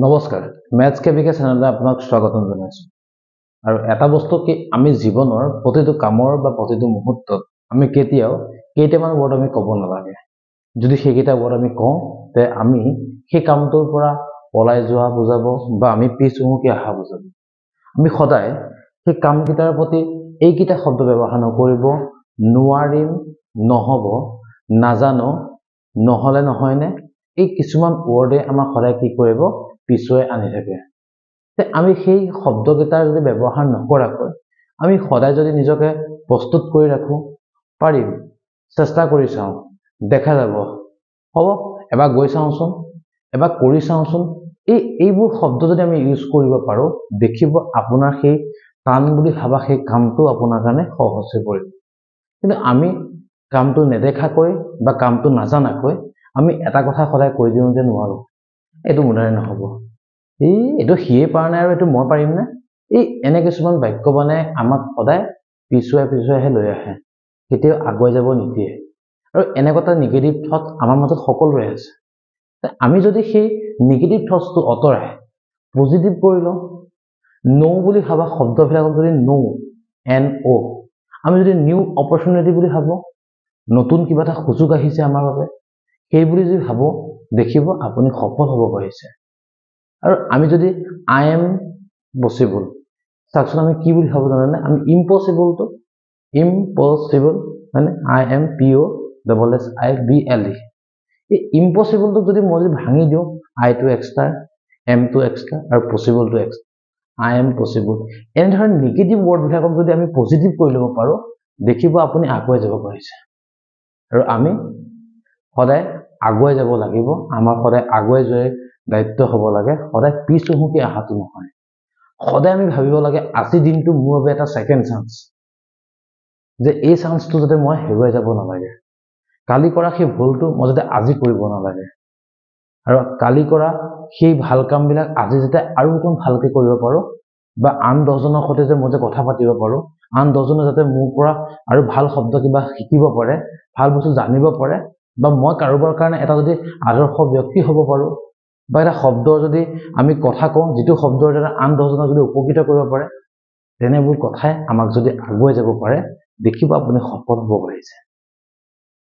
নমস্কাৰ মেথছ কেবিকে চেনেললৈ আপোনাক স্বাগতম জনাইছোঁ আৰু এটা বস্তু কি আমি জীৱনৰ প্ৰতিটো কামৰ বা প্ৰতিটো মুহূৰ্তত আমি কেতিয়াও কেইটামান ৱৰ্ড আমি ক'ব নালাগে যদি সেইকেইটা ৱৰ্ড আমি কওঁ তে আমি সেই কামটোৰ পৰা পলাই যোৱা বুজাব বা আমি পিছহুমুকি অহা বুজাব আমি সদায় সেই কামকেইটাৰ প্ৰতি এইকেইটা শব্দ ব্যৱহাৰ নকৰিব নোৱাৰিম নহ'ব নাজানো নহ'লে নহয়নে এই কিছুমান ৱৰ্ডে আমাক সদায় কি কৰিব পিছুৱাই আনি থাকে তে আমি সেই শব্দকেইটাৰ যদি ব্যৱহাৰ নকৰাকৈ আমি সদায় যদি নিজকে প্ৰস্তুত কৰি ৰাখো পাৰিম চেষ্টা কৰি চাওঁ দেখা যাব হ'ব এবাৰ গৈ চাওঁচোন এবাৰ কৰি চাওঁচোন এইবোৰ শব্দ যদি আমি ইউজ কৰিব পাৰোঁ দেখিব আপোনাৰ সেই টান বুলি ভাবা সেই কামটো আপোনাৰ কাৰণে সহজ হৈ পৰিব কিন্তু আমি কামটো নেদেখাকৈ বা কামটো নাজানাকৈ আমি এটা কথা সদায় কৈ দিওঁ যে নোৱাৰো এইটো মুদাৰে নহ'ব এইটো সিয়ে পৰা নাই আৰু এইটো মই পাৰিম নে এনে কিছুমান বাক্য মানে আমাক সদায় পিছুৱাইহে লৈ আহে কেতিয়াও আগুৱাই যাব নিদিয়ে আৰু এনেকুৱা নিগেটিভ থট আমাৰ মাজত সকলোৰে আছে আমি যদি সেই নিগেটিভ থটছটো অতৰাই পজিটিভ কৰি লওঁ নো বুলি ভাবা শব্দবিলাকক যদি নো এন অ' আমি যদি নিউ অপৰচুনিটি বুলি ভাবোঁ নতুন কিবা এটা সুযোগ আহিছে আমাৰ বাবে সেই বুলি যদি ভাবোঁ দেখিব আপুনি সফল হ'ব পাৰিছে আৰু আমি যদি আই এম পচিবল চাওকচোন আমি কি বুলি ভাবোঁ জানেনে আমি ইম্পচিবলটো ইম্পচিবল মানে I M P O' double S I B L E এই ইম্পচিবলটোক যদি মই যদি ভাঙি দিওঁ আইটো এক্সট্ৰা এমটো এক্সট্ৰা আৰু পচিবলটো এক্সট্ৰা আই এম পচিবল এনেধৰণৰ নিগেটিভ ৱৰ্ডবিলাকক যদি আমি পজিটিভ কৰি ল'ব পাৰোঁ দেখিব আপুনি আগুৱাই যাব পাৰিছে আৰু আমি সদায় আগুৱাই যাব লাগিব আমাৰ সদায় আগুৱাই যোৱাৰ দায়িত্ব হ'ব লাগে সদায় পিছহুমুকি অহাটো নহয় সদায় আমি ভাবিব লাগে আজি দিনটো মোৰ বাবে এটা ছেকেণ্ড চান্স যে এই চান্সটো যাতে মই হেৰুৱাই যাব নালাগে কালি কৰা সেই ভুলটো মই যাতে আজি কৰিব নালাগে আৰু কালি কৰা সেই ভাল কামবিলাক আজি যাতে আৰু অকণ ভালকৈ কৰিব পাৰোঁ বা আন 10জনৰ সৈতে যে মই যে কথা পাতিব পাৰোঁ আন 10জনে যাতে মোৰ পৰা আৰু ভাল শব্দ কিবা শিকিব পাৰে ভাল বস্তু জানিব পাৰে বা মই কাৰোবাৰ কাৰণে এটা যদি আদৰ্শ ব্যক্তি হ'ব পাৰোঁ বা এটা শব্দৰ যদি আমি কথা কওঁ যিটো শব্দৰ দ্বাৰা আন 10জনক যদি উপকৃত কৰিব পাৰে তেনেবোৰ কথাই আমাক যদি আগুৱাই যাব পাৰে দেখিব আপুনি সফল হ'ব পাৰিছে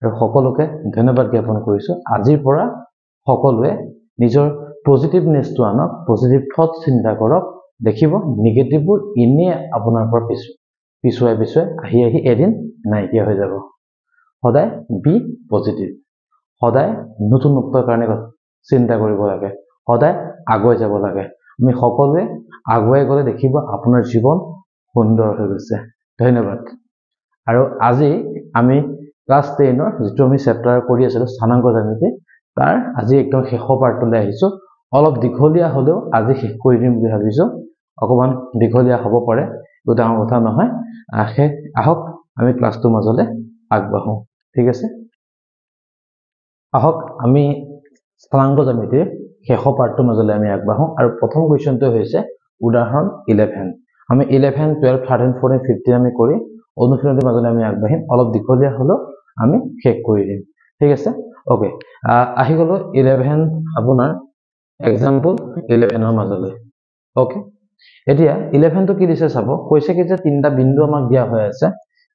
আৰু সকলোকে ধন্যবাদ জ্ঞাপন কৰিছোঁ আজিৰ পৰা সকলোৱে নিজৰ পজিটিভনেছটো আনক পজিটিভ থট চিন্তা কৰক দেখিব নিগেটিভবোৰ এনেই আপোনাৰ পৰা পিছুৱাই আহি এদিন নাইকিয়া হৈ যাব সদায় বি পজিটিভ সদায় নতুনত্বৰ কাৰণে চিন্তা কৰিব লাগে সদায় আগুৱাই যাব লাগে আমি সকলোৱে আগুৱাই গ'লে দেখিব আপোনাৰ জীৱন সুন্দৰ হৈ গৈছে ধন্যবাদ আৰু আজি আমি ক্লাছ 10ৰ যিটো আমি চেপ্টাৰ কৰি আছিলোঁ স্থানাংক জ্যামিতি তাৰ আজি একদম শেষৰ পাৰ্টলৈ আহিছোঁ অলপ দীঘলীয়া হ'লেও আজি শেষ কৰি দিম বুলি ভাবিছোঁ অকণমান দীঘলীয়া হ'ব পাৰে এইটো ডাঙৰ কথা নহয় আহক আমি ক্লাছটোৰ মাজলৈ আগবাঢ়োঁ ঠিক আছে আহক আমি স্থানাংক জ্যামিতিৰ শেষৰ পাৰ্টটোৰ মাজলৈ আমি আগবাঢ়োঁ আৰু প্ৰথম কুৱেশ্যনটো হৈছে উদাহৰণ 11 আমি 11 12 13 14 15 আমি কৰি অনুশীলনৰ মাজলৈ আমি আগবাঢ়িম অলপ দীঘলীয়া হ'লেও আমি শেষ কৰি দিম ঠিক আছে ওকে আহি গ'লো 11 আপোনাৰ এক্সাম্পল 11ৰ মাজলৈ ওকে এতিয়া 11টো কি দিছে চাব কৈছে কি যে তিনিটা বিন্দু আমাক দিয়া হৈ আছে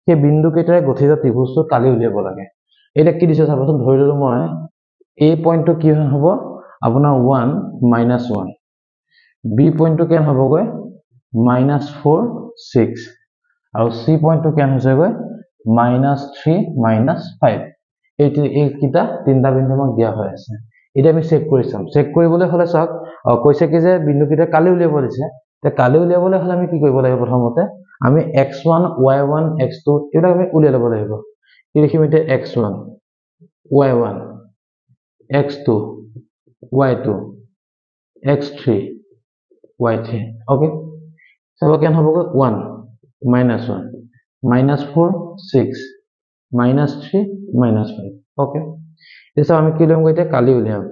সেই বিন্দু কেইটাৰে গঠিত ত্ৰিভুজটো কালি উলিয়াব লাগে এটা কি দিছে চাবচোন ধৰি ললো মই এ পইণ্টটো কি হ'ব আপোনাৰ 1 - 1 বি পইণ্টটো কেন হ'বগৈ -4 6 আৰু সি পইণ্টটো কেন হৈছেগৈ -3 -5 এইকেইটা তিনিটা বিন্দু আমাক দিয়া হৈ আছে এতিয়া আমি চেক কৰি চাম চেক কৰিবলৈ হ'লে চাওক কৈছে কি যে বিন্দুকেইটা কালি উলিয়াব দিছে তে কালি উলিয়াবলৈ হ'লে আমি কি কৰিব লাগিব প্ৰথমতে আমি x1 y1 x2 এইবিলাক আমি উলিয়াই ল'ব লাগিব কি লিখিম এতিয়া x1 y1 x2 y2 x3 y3 okay so কেন হ'বগৈ 1 -1 -4 6 -3 -5 okay এতিয়া আমি কি ল'ম এতিয়া কালি উলিয়াম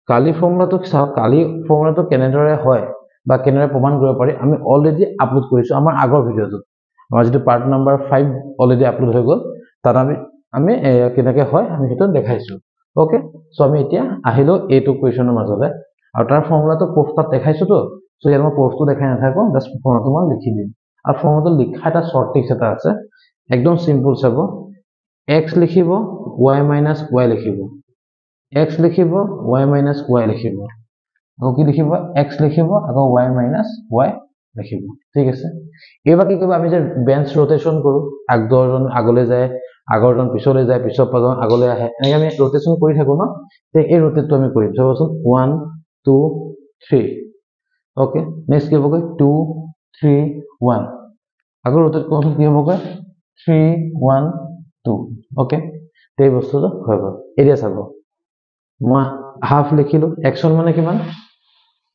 কালি ফৰ্মুলাটো চাওক কালি ফৰ্মুলাটো কেনেদৰে হয় বা কেনেদৰে প্ৰমাণ কৰিব পাৰি আমি অলৰেডি আপলোড কৰিছোঁ আমাৰ আগৰ ভিডিঅ'টোত আমাৰ যেটো পাৰ্ট নম্বৰ 5 অলৰেডি আপলোড হৈ গ'ল তাত আমি কেনেকৈ হয় আমি সেইটো দেখাইছোঁ ওকে সো আমি এতিয়া আহিলো এইটো কুৱেশ্যনৰ মাজলৈ আৰু তাৰ ফৰ্মুলাটো প্ৰুফত দেখাইছো তো সো ইয়াত মই প্ৰুফটো দেখাই নাথাকো জাস্ট ফৰ্মুলাটো মই লিখি দিম আৰু ফৰ্মুলাটো লিখা এটা শৰ্ট ট্ৰিক্স এটা আছে একদম সিম্পল চাব x লিখিব y - y লিখিব x লিখিব y - y লিখিব আকৌ কি লিখিব x লিখিব আকৌ y - y লিখিব ঠিক আছে এবাৰ কি কৰিব আমি যে বেঞ্চ ৰোটেশন কৰো আগৰজন আগলৈ যায় আগৰজন পিছলৈ যায় পিছৰ পাজন আগলৈ আহে এনেকৈ আমি ৰোটেশন কৰি থাকো ন তে এই ৰোটেটটো আমি কৰিম চাবচোন 1 2 3 ওকে নেক্সট কি হ'বগৈ 2 3 1 আকৌ ৰোটেট কৰোঁ কি হ'বগৈ 3 1 2 ওকে এই বস্তুটো হৈ গ'ল এতিয়া চাব মই হাফ লিখিলো x মানে কিমান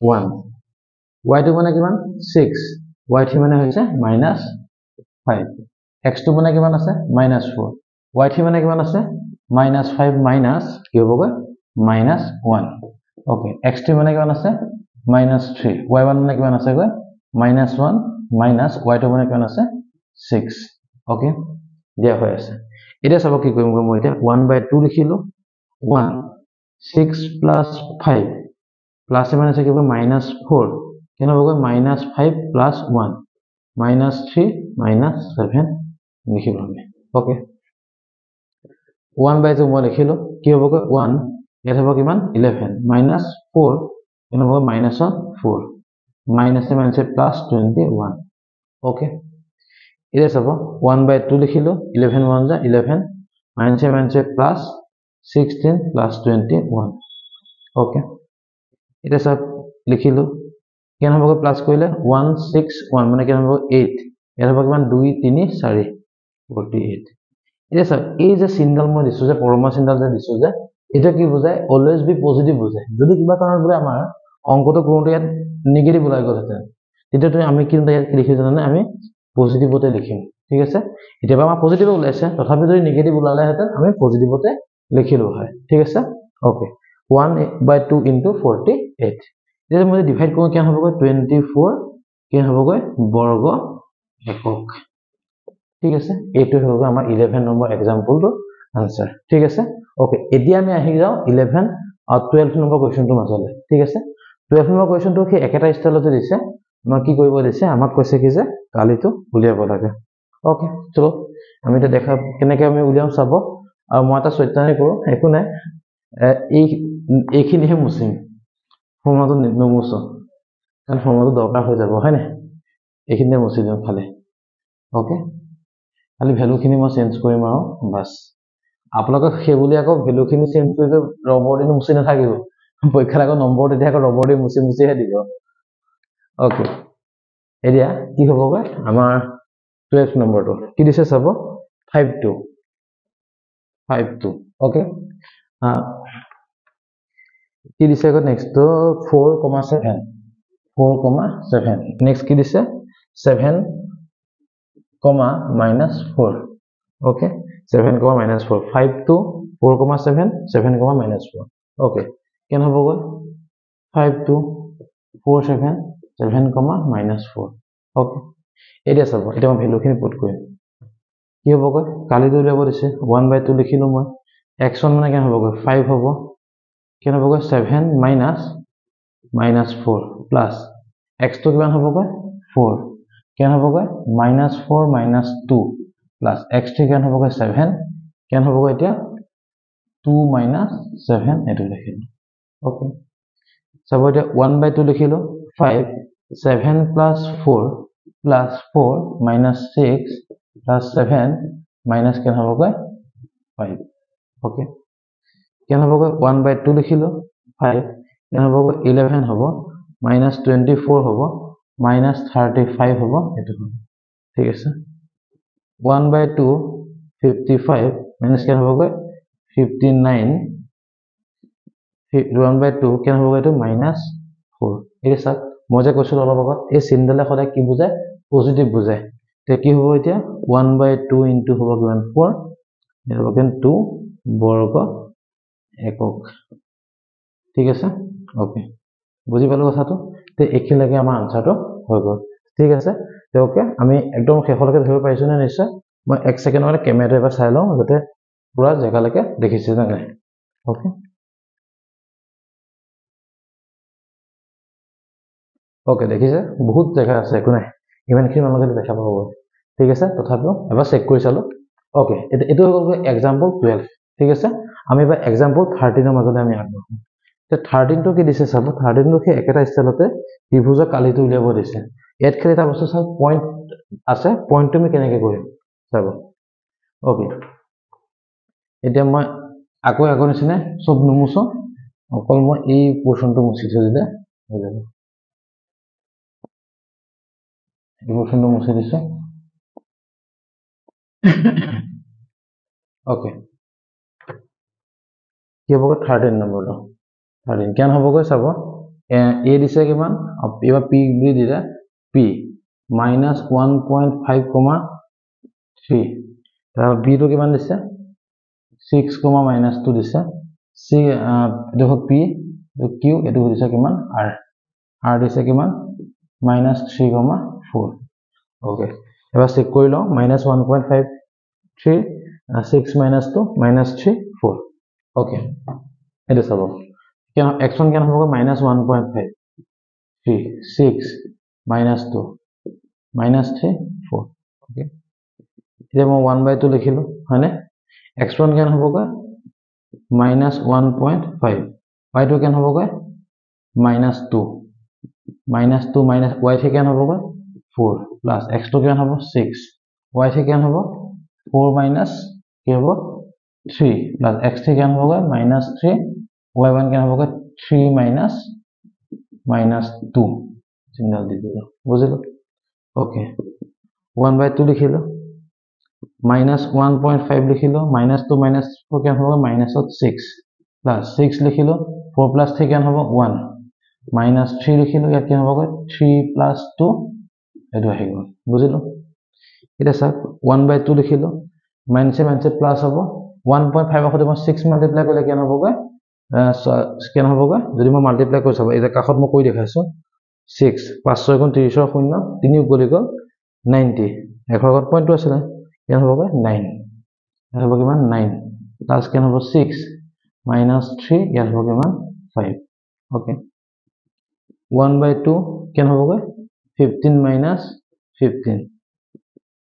1 y টো মানে কিমান 6 y3 মানে হৈছে -5 x2 মানে কিমান আছে -4 y3 মানে কিমান আছে -5 মাইনাস কি হ'বগৈ -1 ওকে x3 মানে কিমান আছে -3 y1 মানে কিমান আছে গৈ -1 মাইনাস y2 মানে কিমান আছে 6 ওকে দিয়া হৈ আছে এতিয়া চাব কি কৰিম মই এতিয়া 1/2 লিখিলো 1 6 plus 5 plus মানে আছে কি হ'ব -4 কেনে হ'বগৈ -5 plus 1 -3 -7 লিখিব আমি ওকে 1/2 মই লিখিলো কি হ'বগৈ 1 ইয়াত হ'ব কিমান 11 -4 কেনে হ'ব -4 -7 plus 21 ওকে এতিয়া চাব 1/2 লিখিলো 11 1 যা 11 -7 plus 16 plus 21 ওকে এটা সব লিখিলো কেন হ'ব প্লাস কৰিলে 161 মানে কেন হ'ব 8 এর হ'ব কিমান 2 3 4 48 এটা সব এই যে সিম্বল মই দিছো যে পৰমা সিম্বল যে দিছো যে এটা কি বুজায় অলওয়েজ বি পজিটিভ বুজায় যদি কিবা কাৰণত বোলে আমাৰ অংকটো কৰোতে ইয়াত নেগেটিভ ওলাই গ'ল হেতেন তেতিয়া আমি কিন্তু ইয়াত লিখি জানানে আমি পজিটিভতে লিখিম ঠিক আছে এতিয়া আমাৰ পজিটিভ ওলাইছে তথাপি যদি নেগেটিভ ওলালে হেতেন আমি পজিটিভতে লিখিলো হয় ঠিক আছে ওকে 1/2 into 48 এতিয়া মই ডিভাইড কৰোঁ কেন হ'বগৈ 24 কেন হ'বগৈ বৰ্গ একক ঠিক আছে এইটো হ'ব আমাৰ 11 নম্বৰ এক্সাম্পলটো আনসাৰ ঠিক আছে ওকে এতিয়া আমি আহি যাও 11 আৰু 12 নম্বৰ কোৱেশ্চনটো মাজলৈ ঠিক আছে 12 নম্বৰ কোৱেশ্চনটো কি একেটা ষ্টাইলতে দিছে মই কি কৰিব দিছে আমাক কৈছে কি যে কালিটো উলিয়াব লাগে ওকে চলো আমি এটা দেখা কেনেকৈ আমি উলিয়াম চাব আৰু মই এটা সত্যায়ন কৰো একো নাই এইখিনিহে মুছিম ফৰ্মুলাটো নমুছ কাৰণ ফৰ্মুলাটো দৰকাৰ হৈ যাব হয় না এইখিনিতে মুছি দিম খালি ওকে খালি ভ্যালুখিনি মই চেঞ্জ কৰিম আৰু বাস আপোনালোকক সেইবুলি আকৌ ভ্যালুখিনি চেঞ্জ কৰি ৰবৰ দি মুছি নাথাকিব পৰীক্ষাত আকৌ নম্বৰ তেতিয়া আকৌ ৰবৰ দি মুছিহে দিব ওকে এতিয়া কি হ'বগৈ আমাৰ 12 নম্বৰটো কি দিছে চাব 52 ওকে কি দিছে আকৌ নেক্সট 4,7 নেক্সট কি দিছে 7, -4 ওকে 7, -4 5 to 4,7 7, -4 ওকে কেন হ'বগৈ 5 to 4 7 7, -4 ওকে এতিয়া চাব এতিয়া মই ভ্যালুখিনি পুট কৰিম কি হ'বগৈ কালিটো উলিয়াব দিছে 1/2 লিখিলো মই x1 মানে কেন হ'বগৈ 5 হ'ব কেন হ'বগৈ 7 -4 প্লাস x2 কিমান হ'বগৈ 4 কেন হ'বগৈ -4 -2 প্লাস x3 কেন হ'বগৈ 7 কেন হ'বগৈ এতিয়া 2 - 7 এটো লিখিলো ওকে চাব এতিয়া 1/2 লিখিলো 5 7 plus 4 plus 4 minus 6 plus 7 minus কেন হ'বগৈ 5 ওকে কেন হ'বগৈ 1/2 লিখিলো 5 কেন হ'বগৈ 11 হ'ব -24 হ'ব -35 হ'ব এটো ঠিক আছে 1/2 55 minus কেন হ'বগৈ 59 1/2 কেন হ'বগৈ এটো -4 এই সব মই যে কৈছিল অলপ আগত এই চিহ্নডালে সদায় কি বুজায় পজিটিভ বুজায় তে কি হ'ব এতিয়া 1/2 ইনটু হ'ব কিমান 4 এটো হ'ব 2 বৰ্গ একক ঠিক আছে ওকে বুজি পালো কথাটো তে এখিলৈকে আমাৰ আনসাৰটো হৈ গ'ল ঠিক আছে তে ওকে আমি একদম শেষলৈকে ধৰিব পাৰিছো না নিশ্চয় মই 1 সেকেন্ডৰ কেমেৰাটো এবাৰ চাই লওঁ যাতে পুৰা জেগালৈকে দেখিছে না নাই ওকে ওকে দেখিছে বহুত জেগা আছে একো নাই ইমানখিনি মানুহকে দেখা পাব ঠিক আছে তথাপিও এবাৰ চেক কৰি চালো ওকে এটো হৈ গ'ল এক্সাম্পল 12 ঠিক আছে আমি এবাৰ এক্সাম্পল 13 ৰ মাজলৈ আমি আগবাঢ়ো তে 13 টো কি দিছে চাব 13 টো কি একেটা ষ্টাইলতে ত্ৰিভুজৰ কালিটো উলিয়াব দিছে ইয়াত খালি এটা বস্তু চাওক পইণ্ট আছে পইণ্টটো আমি কেনেকৈ কৰিম চাব ওকে এতিয়া মই আকৌ আগৰ নিচিনা সব নুমুছো অকল মই এই পোৰ্শনটো মুছি থৈ দিলে হৈ যাব এই পোৰ্শনটো মুছি দিছো ওকে কি হ'ব 13 নম্বৰটো 13 কেন হ'বগৈ চাব এ দিছে কিমান এবাৰ পি বুলি দিলে পি -1.5,3 তাৰ বি টো কিমান দিছে 6, -2 দিছে সি দেখো পি কিউ এটো দিছে কিমান আৰ আৰ দিছে কিমান -3,4 ওকে এবাৰ চেক কৰি লওঁ -1.53 6 -2 -3 4 ওকে এটা চাব কেন x1 কেন হ'ব -1.5 3 6 -2 -3 4 ওকে এতিয়া মই 1/2 লিখিলো হয়নে x1 কেন হ'বগৈ -1.5 y2 কেন হ'বগৈ -2 -2 y3 কেন হ'বগৈ 4 প্লাস x2 কেন হ'ব 6 y3 কেন হ'ব 4 minus কি হ'ব 3 প্লাস x3 কেন হ'বগৈ -3 y1 কেন হ'বগৈ 3 minus -2 সিগনেল দি দিলো বুজিলো ওকে 1/2 লিখিলো -1.5 লিখিলো -2 -4 কেন হ'ব -6 প্লাস 6 লিখিলো 4 plus 3 কেন হ'ব 1 -3 লিখিলো ইয়াত কেন হ'ব 3 plus 2 এটো আহি গ'ল বুজিলো এটা সব 1/2 লিখিলো মাইনাসে প্লাস হ'ব 1.5 অখতে মই 6 মাল্টিপ্লাই কৰিলে কেন হ'বগৈ কেন হ'বগৈ যদি মই মাল্টিপ্লাই কৰি চাব এটা কাখত মই কৈ দেখাইছো 6 5 6 গুণ 30 ৰ 0 3 গলি গ'ল 90 এখৰ আগত পইণ্টটো আছে কেন হ'বগৈ 9 এটো হ'ব কিমান 9 প্লাস কেন হ'ব 6 -3 ইয়াত হ'ব কিমান 5 ওকে 1/2 কেন হ'বগৈ 15 minus 15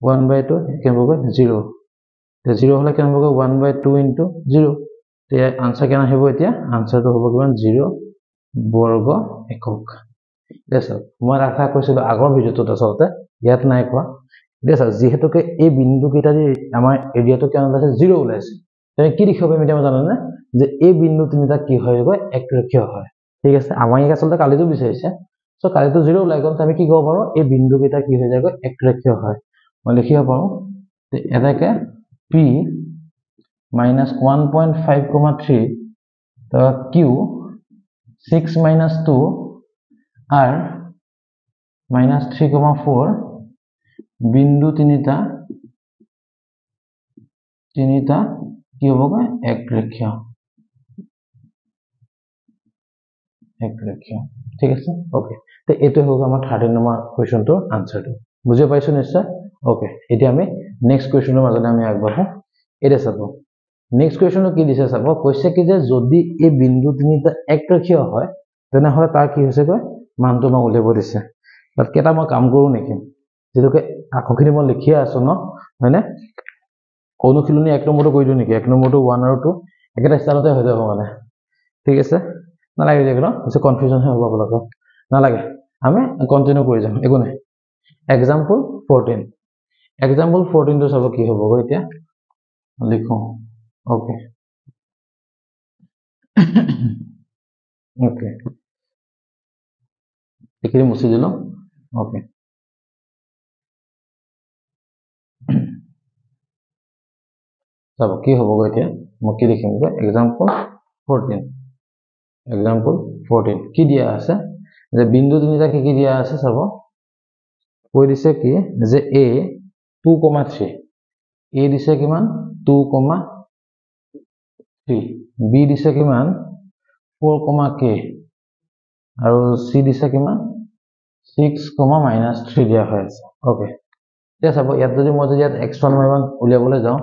1/2 কেন হ'বগৈ 0 তে 0 হলে কেন হ'বগৈ 1/2 into 0 তে আনসার কেন আহিব এতিয়া আনসারটো হ'ব কিমান 0 বর্গ একক দেছ মই ৰাখা কৈছিল আগৰ ভিডিওটোত আচলতে ইয়াত নাই কোৱা দেছ যেহেতুকে এই বিন্দু কেইটা যে আমাৰ এৰিয়াটো কেন ওলাইছে 0 ওলাইছে তেনে কি লিখিব পাৰিম এতিয়া জানানে যে এই বিন্দু তিনিটা কি হয় গৈ একৰেখীয় হয় ঠিক আছে আমাৰ ইয়াত আচলতে কালিটো বিচাৰিছে সো কালিটো 0 ওলাই গ'ল আমি কি ক'ব পাৰো এই বিন্দু কেইটা কি হৈ যায় গৈ একৰেখীয় হয় মই লিখিব পাৰো তে এটাকে p -1.5,3 তো q 6 - 2 r -3,4 বিন্দু তিনিটা কি হ'ব একৰেখীয় ঠিক আছে ওকে তে এটো হ'ব আমাৰ 13 নম্বৰ কোৱেশ্চনটোৰ আনসাৰটো বুজি পাইছো নিশ্চয় ওকে এতিয়া আমি নেক্সট কোৱেশ্চনৰ মাজলৈ আমি আগবাঢ়ো এটা চাব নেক্সট কোৱেশ্চনটো কি দিছে চাব কৈছে কি যে যদি এই বিন্দু তিনিটা একৰেখীয় হয় তেনে হলে তাৰ কি হৈছে গৈ মানটো মই উলিয়াব দিছে তাত কেটা মই কাম কৰো নেকি যেটোকে আকখিনি মই লিখিয়া আছো ন হয়নে অনুশীলনী 1 নম্বৰটো কৰি দিও নেকি 1 নম্বৰটো 1 আৰু 2 একেটা ষ্টাইলতে হৈ যাব মানে ঠিক আছে নালাগে যেগুলো কিছু কনফিউজন হে হ'ব আপোনালোকৰ নালাগে আমি কন্টিনিউ কৰি যাম একো নাই এক্সাম্পল 14 টো চাব কি হ'ব গৈ এতিয়া লিখো ওকে ওকে এখিনি মুছি দিলো ওকে চাব কি হ'ব গৈ এতিয়া মই কি লিখিম গৈ এক্সাম্পল 14 কি দিয়া আছে যে বিন্দু তিনিটা কি দিয়া আছে চাব কৈ দিছে কি যে a 2,3 a দিছে কিমান 2,3 b দিছে কিমান 4,k আৰু c দিছে কিমান 6,-3 দিয়া হৈ আছে ওকে এতিয়া চাব ইয়াত যদি মই ইয়াত x1 y1 উলিয়াবলৈ যাওঁ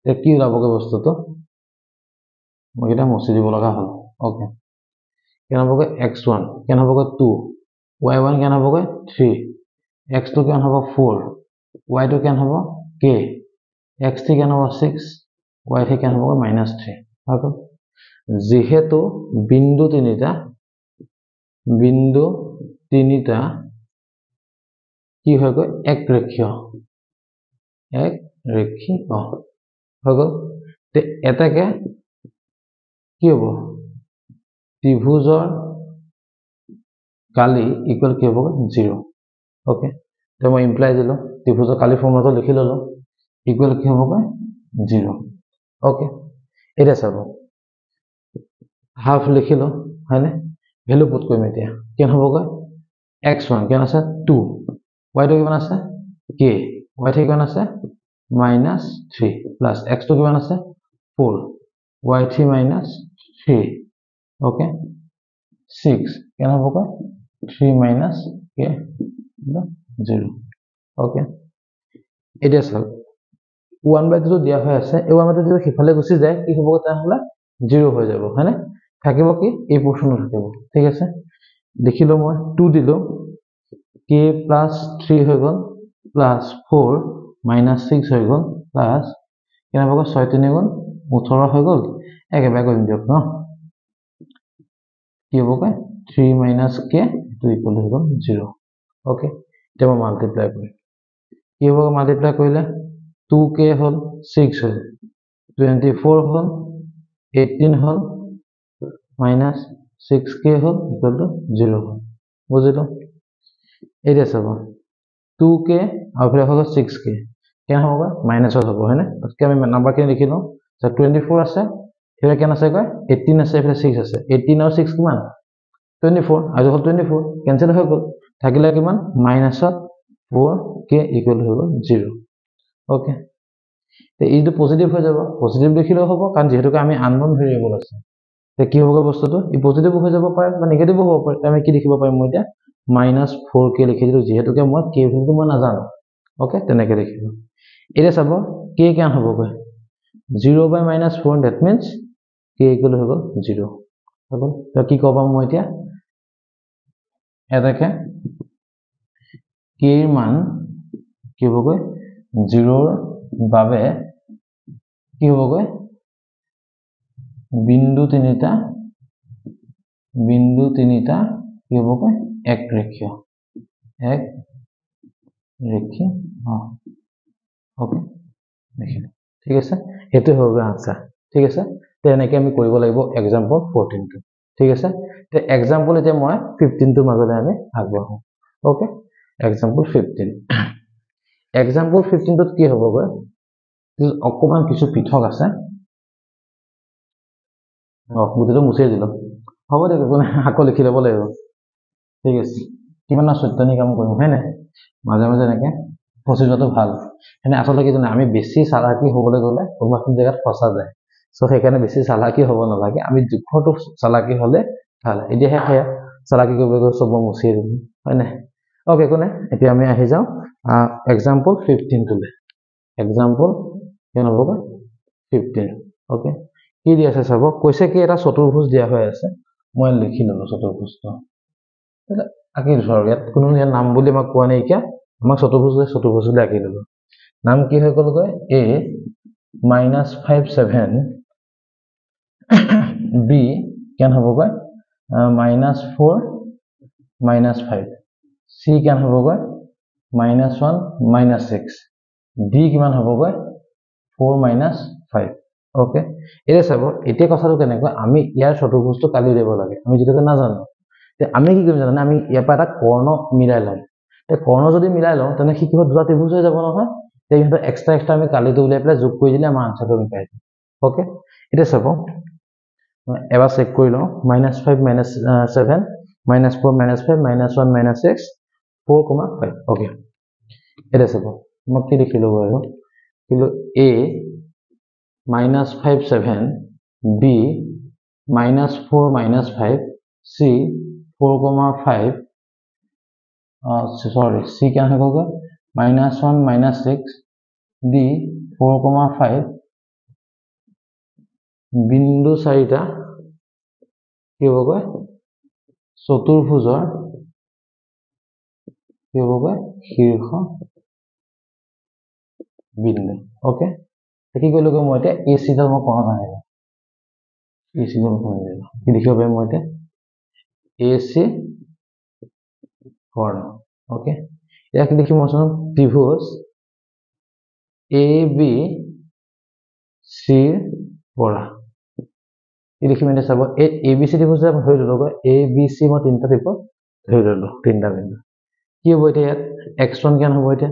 তে কি ওলাবগে বস্তুটো মই এটা মুছি দিব লগা হ'ল ওকে কেন হ'বগে x1 কেন হ'বগে 2 y1 কিমান হ'বগৈ 3 x2 কিমান হ'ব 4 y2 কিমান হ'ব k x3 কিমান হ'ব 6 y3 কিমান হ'বগৈ -3 হৈ গ'ল যেহেতু বিন্দু তিনিটা কি হৈ গ'ল এক ৰেখীয় হৈ গ'ল তে এটাকে কি হ'ব ত্ৰিভুজৰ কালি ইকুৱেল কি হ'ব 0 ওকে তো মই ইমপ্লাই দিলো ত্ৰিভুজৰ কালি ফৰ্মুলাটো লিখি ললো ইকুৱেল কি হ'ব 0 ওকে এটা চাব হাফ লিখিলো হয়নে ভ্যালু পুট কৰিম এতিয়া কিমান হ'বগৈ x1 কিমান আছে 2 y2 কিমান আছে k y3 কিমান আছে -3 প্লাস x2 কিমান আছে 4 y3 -3 ওকে 6 কিমান হ'বগৈ 3 k 0 ওকে এটা চাওক 1/2 দিয়া হৈ আছে এই 1/2 যদি সিফালে গুচি যায় কি হ'ব তাহলে 0 হৈ যাব হয়নে থাকিব কি এই পোৰছনটো থাকিব ঠিক আছে দেখিলো মই 2 দিলো k + 3 হৈ গ'ল + 4 -6 হৈ গ'ল প্লাস কিমান হ'ব 6 3 গুণ 18 হৈ গ'ল একেবাৰে কৰিম দিয়ক ন কি হ'ব 3 - k to equal হৈ গ'ল 0 ওকে এতিয়া মই মাল্টিপ্লাই কৰিম কি হ'ব মাল্টিপ্লাই কৰিলে 2k hall 6 hall 24 hall 18 hall -6k hall equal to 0 হল বুঝিলো এটা চাব 2k আৰু ফিৰ হ'ব 6k কেন হ'ব মাইনাসত হ'ব হয়নে তাতকে আমি নাম্বাৰ কি লিখি লওঁ 24 আছে ফিৰ কেন আছে 18 আছে ফিৰ 6 আছে 18 আৰু 6 কিমান 24 আৰু হল 24 কেনসেল হৈ গ'ল থাকিলে কিমান মাইনাসত 4k equal হৈ গ'ল 0 ওকে তে এইটো পজিটিভ হৈ যাব পজিটিভ লিখিলেও হ'ব কাৰণ যেহেতু আমি আননোন ভেৰিয়েবল আছে তে কি হ'ব বস্তুটো ই পজিটিভ হৈ যাব পাৰে বা নেগেটিভ হ'ব পাৰে আমি কি লিখিব পাৰিম মই এতিয়া -4k লিখি দিলো যেহেতু মই k ভ্যালুটো মই নাজানো ওকে তেনেকে লিখিলো এটা চাব k কিমান হ'বগৈ 0/-4 that means k equal হৈ গ'ল 0 হ'ব তো কি ক'ব মই এতিয়া এটাকে k এর মান কি হ'বগৈ 0 ৰ বাবে কি হ'বগৈ বিন্দু তিনিটা কি হ'বগৈ এক ৰেখীয় ওকে দেখিলো ঠিক আছে এটো হবে আনসাৰ ঠিক আছে তে এনেকে আমি কৰিব লাগিব एग्जांपल 14 টো ঠিক আছে তে एग्जांपल এতিয়া মই 15 টো মাজলে আমি আগবঢ়াম ওকে एग्जांपल 15 एग्जांपल 15 টোত কি হ'বগৈ অকমান কিছু পৃথক আছে বুজিলো মুছিয়ে দিলো হ'ব দে আকৌ লিখি ল'ব লাগিব ঠিক আছে কিমান সত্যনি কাম কৰিম হয় না মাজে মাজে এনেকে ফসিলটো ভাল এনে আসলে কি জানা আমি বেছি চালাকি হ'বলৈ গলে কোনবাখন জায়গাত ফসা যায় সো সেইকাৰণে বেছি চালাকি হ'ব নালাগে আমি জোখটো চালাকি হলে ভাল এতিয়া হে চালাকি কৰিব সব মুছিয়ে দিম হয় না ওকে কোনে এতিয়া আমি আহি যাও एग्जांपल 15 টোলে एग्जांपल কেন হ'ব 15 ওকে কি দি আছে চাব কৈছে কি এটা চতুৰ্ভুজ দিয়া হৈ আছে মই লিখি ললো চতুৰ্ভুজটো আকি ধৰ ইয়াত কোনো নাম বুলি মই কোৱা নাই কিয়া আমাক চতুৰ্ভুজলৈ আকি ললো নাম কি হৈ গ'ল গৈ a -5 7 b কেন হ'ব গৈ -4 -5 c কেন হ'ব গৈ -1 -6 d কিমান হ'ব গৈ 4 -5 ওকে এটা চাব এতিয়া কথাটো কেনেকৈ আমি ইয়াৰ চতুৰ্ভুজটো কালি দেব লাগে আমি যেটো নাজানো তে আমি কি কৰিম জানা আমি ইয়াৰ পৰা এটা কৰ্ণ মিলাই লম তে কৰ্ণ যদি মিলাই লওঁ তেনে কি হ'ব দুটা ত্ৰিভুজ হৈ যাব নহয় তে ইহঁতৰ এক্সট্ৰা আমি কালিটো উলাই পেলাই যোগ কৰি দিলে আমাৰ আনসাৰটো আমি পাই যাম ওকে এটা চাব এবাৰ চেক কৰি লওঁ -5 -7 -4 -5 -1 -6 4,5 ওকে এটা চাব মই কি লিখিলো বাৰু kilo a -5 7 b -4 -5 c 4,5 sorry c क्या होगा -1 -6 d 4,5 बिंदु चारिटा কি হ'ব চতুৰ্ভুজৰ কি হ'বগৈ শীৰ্ষ বিন্দু ওকে কি কৰিলোঁ মই এতিয়া AC ডাল মই কোণত আনিলোঁ AC ডাল কোণত আনিলোঁ কি লিখিব পাৰিম মই এতিয়া AC কৰ্ণ ওকে এতিয়া কি লিখিম মই ত্ৰিভুজ ABC পৰা কি লিখিম এতিয়া চাব এই ABC ত্ৰিভুজ আমি ধৰি ললোঁ ABC মই তিনিটা ত্ৰিভুজ ধৰি ললোঁ তিনিটা বিন্দু কি হ'ব এতিয়া ইয়াত x1 কিমান হ'ব এতিয়া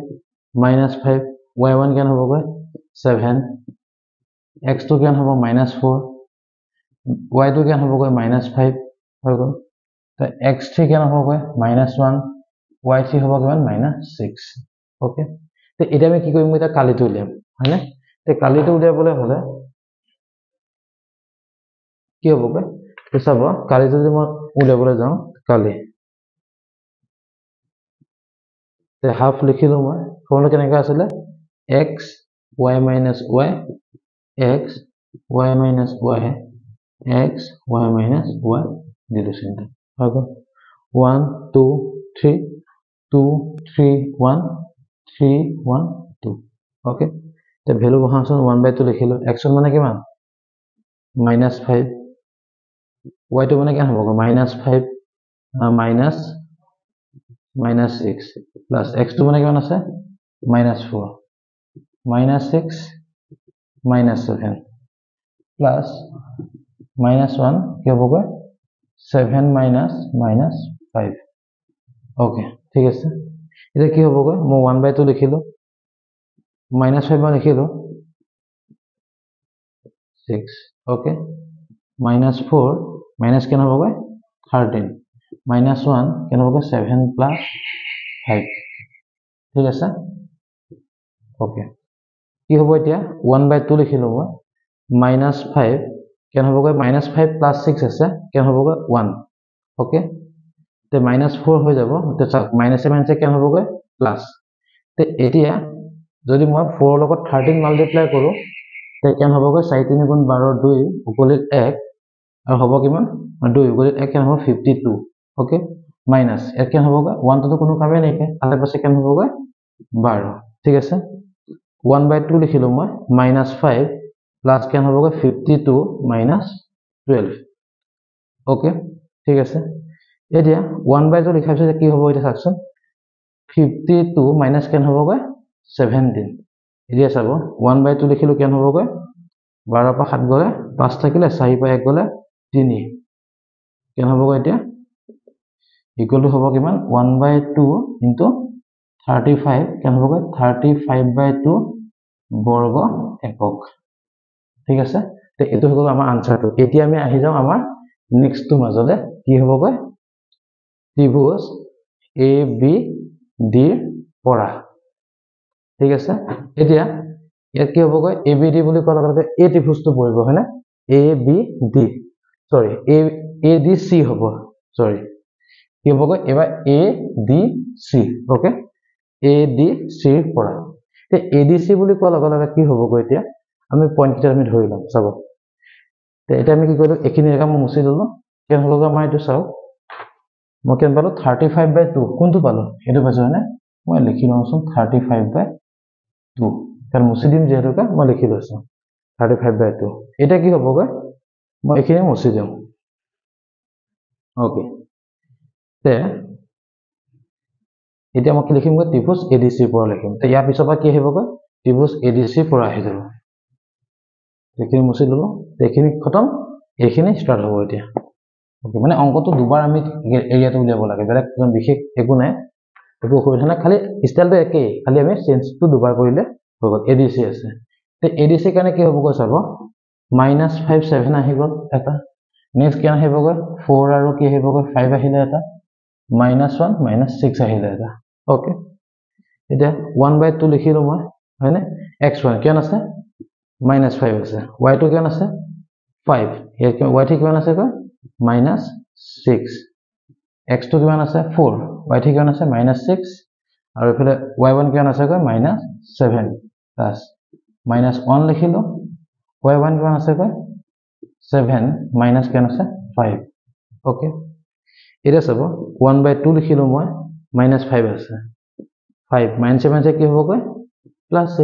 -5 y1 কিমান হ'বগৈ 7 x2 কিমান হ'ব -4 y2 কিমান হ'বগৈ -5 হৈ গ'ল তো x3 কিমান হ'বগৈ -1 y3 হ'ব কিমান -6 ওকে তো এতিয়া আমি কি কৰিম এতিয়া কালিটো উলিয়াম হয়নে তো কালিটো উলিয়াবলৈ হ'লে কি হ'বগৈ তো চাব কালিটো যদি মই উলিয়াবলৈ যাওঁ কালি তো হাফ লিখিলোঁ মই ফৰ্মুলা কেনেকৈ আছিলে x y minus y x y minus y x y minus y দিলোঁ চিন্তা হৈ গ'ল 1 2 3 2 3 1 3 1 2 ওকে তো ভ্যালু বহাওঁচোন 1/2 লিখিলোঁ x মানে কিমান -5 y2 মানে কিমান হ'ব -5 -6 plus x2 মানে কিমান আছে -4 -6 -7 plus -1 কি হ'বগৈ 7 -5 ওকে ঠিক আছে এতিয়া কি হ'বগৈ মই 1/2 লিখিলোঁ -5 মই লিখিলোঁ 6 ওকে -4 মাইনাস কেন হ'বগৈ 13 -1 কেন হ'বগৈ 7 + 5 ঠিক আছে ওকে কি হ'ব এতিয়া 1/2 লিখিলোঁ মই -5 কেন হ'বগৈ -5 + 6 আছে কেন হ'বগৈ 1 ওকে তে -4 হৈ যাব তে মাইনাসে মাইনাসে কেন হ'বগৈ প্লাস তে এতিয়া যদি মই 4 লগত 13 মাল্টিপ্লাই কৰোঁ তে কেন হ'বগৈ 4 3 × 12 2 = 1 আৰু হ'ব কিমান 2 = 1 কেন হ'ব 52 ওকে মাইনাস এর কেন হ'বগৈ 1 তো কোনো কামে নাই আলে পাশে কেন হ'বগৈ 12 ঠিক আছে 1/2 লিখিলোঁ মই -5 প্লাস কেন হ'বগৈ 52 - 12 ওকে ঠিক আছে এতিয়া 1/2 লিখাৰ পিছত কি হ'ব এটা চাওকচোন 52 মাইনাস কেন হ'বগৈ 17 এতিয়া চাব 1/2 লিখিলোঁ কেন হ'বগৈ 12 পৰা 7 গ'লে 5 থাকিলে 4 পৰা 1 গ'লে 3 কেন হ'বগৈ এতিয়া ইকুৱেল টু হ'ব কিমান 1/2 * 35 কেন হ'বগৈ 35/2 বৰ্গ একক ঠিক আছে তো এইটো হৈ গ'ল আমাৰ আনসাৰটো এতিয়া আমি আহি যাওঁ আমাৰ নেক্সটটো মাজলে কি হ'বগৈ ত্ৰিভুজ ABD পৰা ঠিক আছে এতিয়া ইয়াত কি হ'বগৈ ABD বুলি কোৱাৰ লগে লগে এই ত্ৰিভুজটো পৰিব হয়নে ABD সৰি ADC হ'ব সৰি কি হ'বগৈ এবাৰ ADC ওকে ADC পৰা তে ADC বুলি কোৱাৰ লগে লগে কি হ'বগৈ এতিয়া আমি পইণ্ট কিটা আমি ধৰি লম চাব তে এটা আমি কি কৰিলোঁ এখিনি ৰেখা মই মুছি দিলোঁ কেন হ'লগৈ আমাৰ এইটো চাওক মই কেন পালোঁ 35/2 কোনটো পালোঁ এইটো পাইছোঁ হয়নে মই লিখি লওঁচোন 35/2 কাৰণ মুছি দিম যিহেতুকে মই লিখি লৈছোঁ 35/2 এটা কি হ'বগৈ মই এখিনি মুছি দিওঁ ওকে তে এতিয়া মই কি লিখিমগৈ ত্ৰিভুজ ADC পৰা লিখিম তে ইয়াৰ পিছৰ পৰা কি আহিবগৈ ত্ৰিভুজ ADC পৰা আহি যাব এখিনি মুছি দিলোঁ এখিনি খতম এখিনি স্টাৰ্ট হ'ব এতিয়া ওকে মানে অংকটো দুবাৰ আমি এৰিয়াটো উলিয়াব লাগে বেলেগ কোনো বিশেষ একো নাই একো অসুবিধা নাই খালি ষ্টাইলটো একেই খালি আমি চেঞ্জটো দুবাৰ কৰিলে হৈ গ'ল ADC আছে তে ADC কাৰণে কি হ'বগৈ চাব -5 7 আহি গ'ল এটা নেক্সট কেন আহিবগৈ 4 আৰু কি আহিবগৈ 5 আহিলে এটা -1 - 6 আহিলে এটা ওকে এতিয়া 1/2 লিখিলোঁ মই হয়নে x1 কিমান আছে -5 আছে y2 কিমান আছে 5 ইয়াত y3 কিমান আছে কয় -6 x2 কিমান আছে 4 y3 কিমান আছে -6 আৰু ইফালে y1 কিমান আছে কয় -7 প্লাস -1 লিখিলোঁ y1 কিমান আছে কয় 7 মাইনাস কিমান আছে 5 ওকে এটা চাব 1/2 লিখিলোঁ মই মাইনাছ 5 আছে 5 মাইনাছ 7 আছে কি হ'বগৈ প্লাছ 6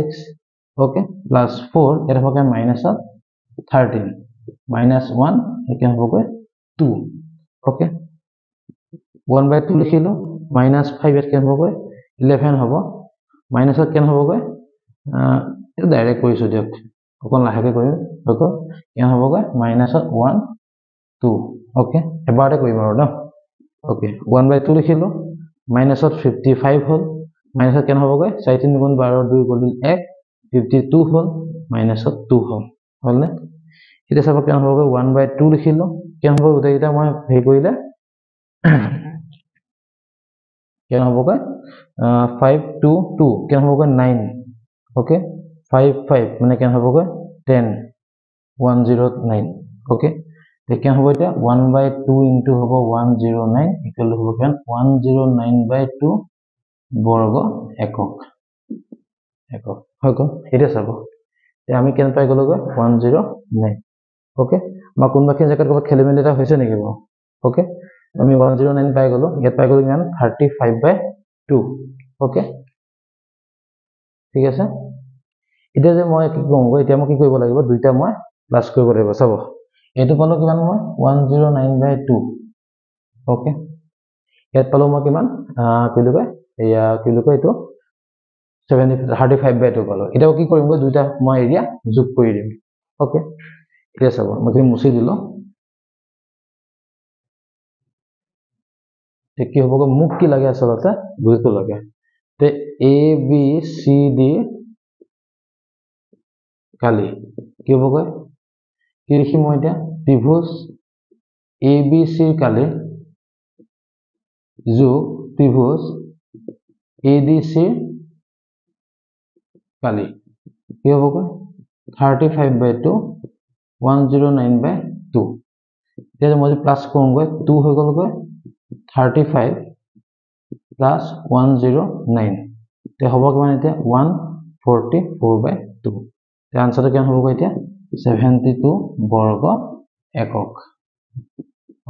ওকে প্লাছ 4 এটা হ'বগৈ মাইনাছত 13 মাইনাছ 1 একে হ'বগৈ 2 ওকে 1/2 লিখিলো মাইনাছ 5 একে হ'বগৈ 11 হ'ব মাইনাছত কেন হ'বগৈ এটা ডাইৰেক্ট কৰিছো দিয়ক অকণ লাহেকৈ কৰিম ওকে কেন হ'বগৈ মাইনাছত 1 2 ওকে এবাৰতে কৰিম আৰু ন ওকে 1/2 লিখিলো মাইনাছত 55 হ'ল মাইনাছত কেন হ'বগৈ 4 3 গুণ 12 2 গুণ 1 52 হ'ল মাইনাছত 2 হ'ল হ'লনে এতিয়া চাব কেন হ'বগৈ 1/2 লিখিলো কেন হ'ব গোটেইকেইটা মই হেৰি কৰিলে কেন হ'বগৈ 5 2 2 কেন হ'বগৈ 9 ওকে 5 5 মানে কেন হ'বগৈ 10 109 ওকে কেন হ'ব এতিয়া 1/2 ইনটু হ'ব 109 ইকুৱেল হ'ব কেন 109/2 বৰ্গ একক হৈ গ'ল এতিয়া চাব আমি কেন পাই গ'লোগৈ 109 ওকে আমাৰ কোনোবাখিনি জেগাত ক'ৰবাত খেলি মেলি এটা হৈছে নেকি বাৰু ওকে আমি 109 পাই গ'লো ইয়াত পাই গ'লো কিমান 35/2 ওকে ঠিক আছে এতিয়া যে মই কি কৰোঁ এতিয়া মই কি কৰিব লাগিব দুইটা মই প্লাছ কৰিব লাগিব চাব এইটো পালো কিমান মই 109/2 ওকে ইয়াত পালো মই কিমান কি লিখে এয়া কি লিখে এইটো 35/2 পালো এতিয়া কি কৰিম দুইটা মই এৰিয়া যোগ কৰি দিম ওকে এতিয়া চাব মই মুছি দিলো কি হ'বগৈ মোক কি লাগে আচলতে বুজিব লাগে তে এ বি চি ডি কালি কি হ'বগৈ কি লিখিম মই এতিয়া ত্ৰিভুজ এ বি চি কালি যোগ ত্ৰিভুজ এ ডি চি কালি কি হ'বগৈ 35/2 109/2 এতিয়া মই প্লাছ কৰোঁগৈ 2 হৈ গ'লগৈ 35 প্লাছ 109 তে হ'ব কিমান এতিয়া 144/2 তে আনসাৰটো কেন হ'বগৈ এতিয়া 72 বৰ্গ একক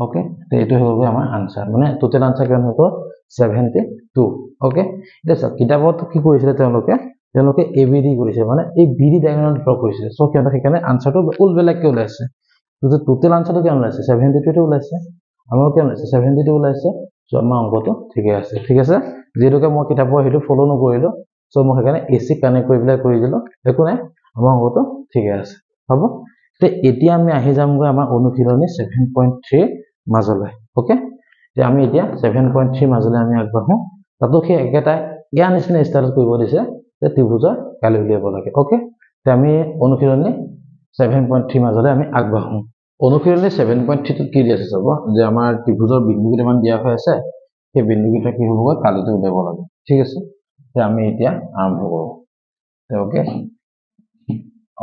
ওকে তে এইটো হ'বগৈ আমাৰ আনসাৰ মানে টোটেল আনসাৰ কিমান হ'ব 72 ওকে এতিয়া চাওক কিতাপত কি কৰিছিলে তেওঁলোকে এবিডি কৰিছে মানে এই বিডি ডায়াগোনাল ড্ৰ কৰিছে সো কিয়নো সেইকাৰণে আনসাৰটো উল বেলেগকৈ ওলাইছে তো টোটেল আনসাৰটো কিমান ওলাইছে 72 টো ওলাইছে আমাৰ কিমান ওলাইছে 72 ওলাইছে সো আমাৰ অংকটো ঠিক আছে যেটোকে মই কিতাপৰ হেতু ফলো নকৰিলো সো মই সেইকাৰণে এসি কানেক্ট কৰি পেলাই কৰি দিলো একো নাই আমাৰ অংকটো ঠিকে আছে হ'ব তে এতিয়া আমি আহি যামগৈ আমাৰ অনুশীলনী 7.3 মাজলৈ ওকে তে আমি এতিয়া 7.3 মাজলৈ আমি আগবাঢ়ো তাতো কি একেটা ইয়াৰ নিচিনা ষ্টাইলত কৰিব দিছে তে ত্ৰিভুজৰ কালি উলিয়াব লাগে ওকে তে আমি অনুশীলনী 7.3 মাজলৈ আমি আগবাঢ়ো অনুশীলনী 7.3 ত কি দি আছে চাব যে আমাৰ ত্ৰিভুজৰ বিন্দু কেইটামান দিয়া হৈ আছে সেই বিন্দু কেইটা কি হ'বগৈ কালিটো উলিয়াব লাগে ঠিক আছে তে আমি এতিয়া আৰম্ভ কৰো তে ওকে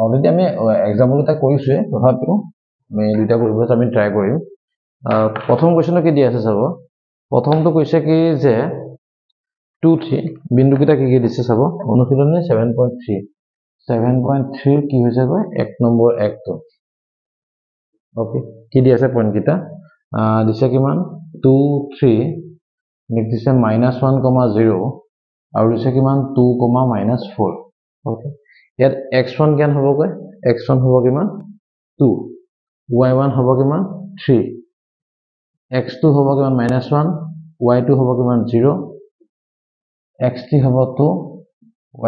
অলৰেডি আমি এক্সাম্পল এটা কৰিছোৱে তথাপিও আমি দুটা কৰিব আমি ট্ৰাই কৰিম প্ৰথম কোৱেশ্চনটো কি দি আছে চাব প্ৰথমটো কৈছে কি যে 2 3 বিন্দু কেইটা কি দিছে চাব অনুশীলনী 7.3 কি হৈছে গৈ 1 নম্বৰ 1 টো ওকে কি দি আছে পইণ্ট কেইটা দিছে কিমান 2 3 দিছে -1, 0 আৰু দিছে কিমান 2, -4 ওকে ইয়াত x1 কিমান হ'বগৈ x1 হ'ব কিমান 2 y1 হ'ব কিমান 3 x2 হ'ব কিমান -1 y2 হ'ব কিমান 0 x3 হ'ব 2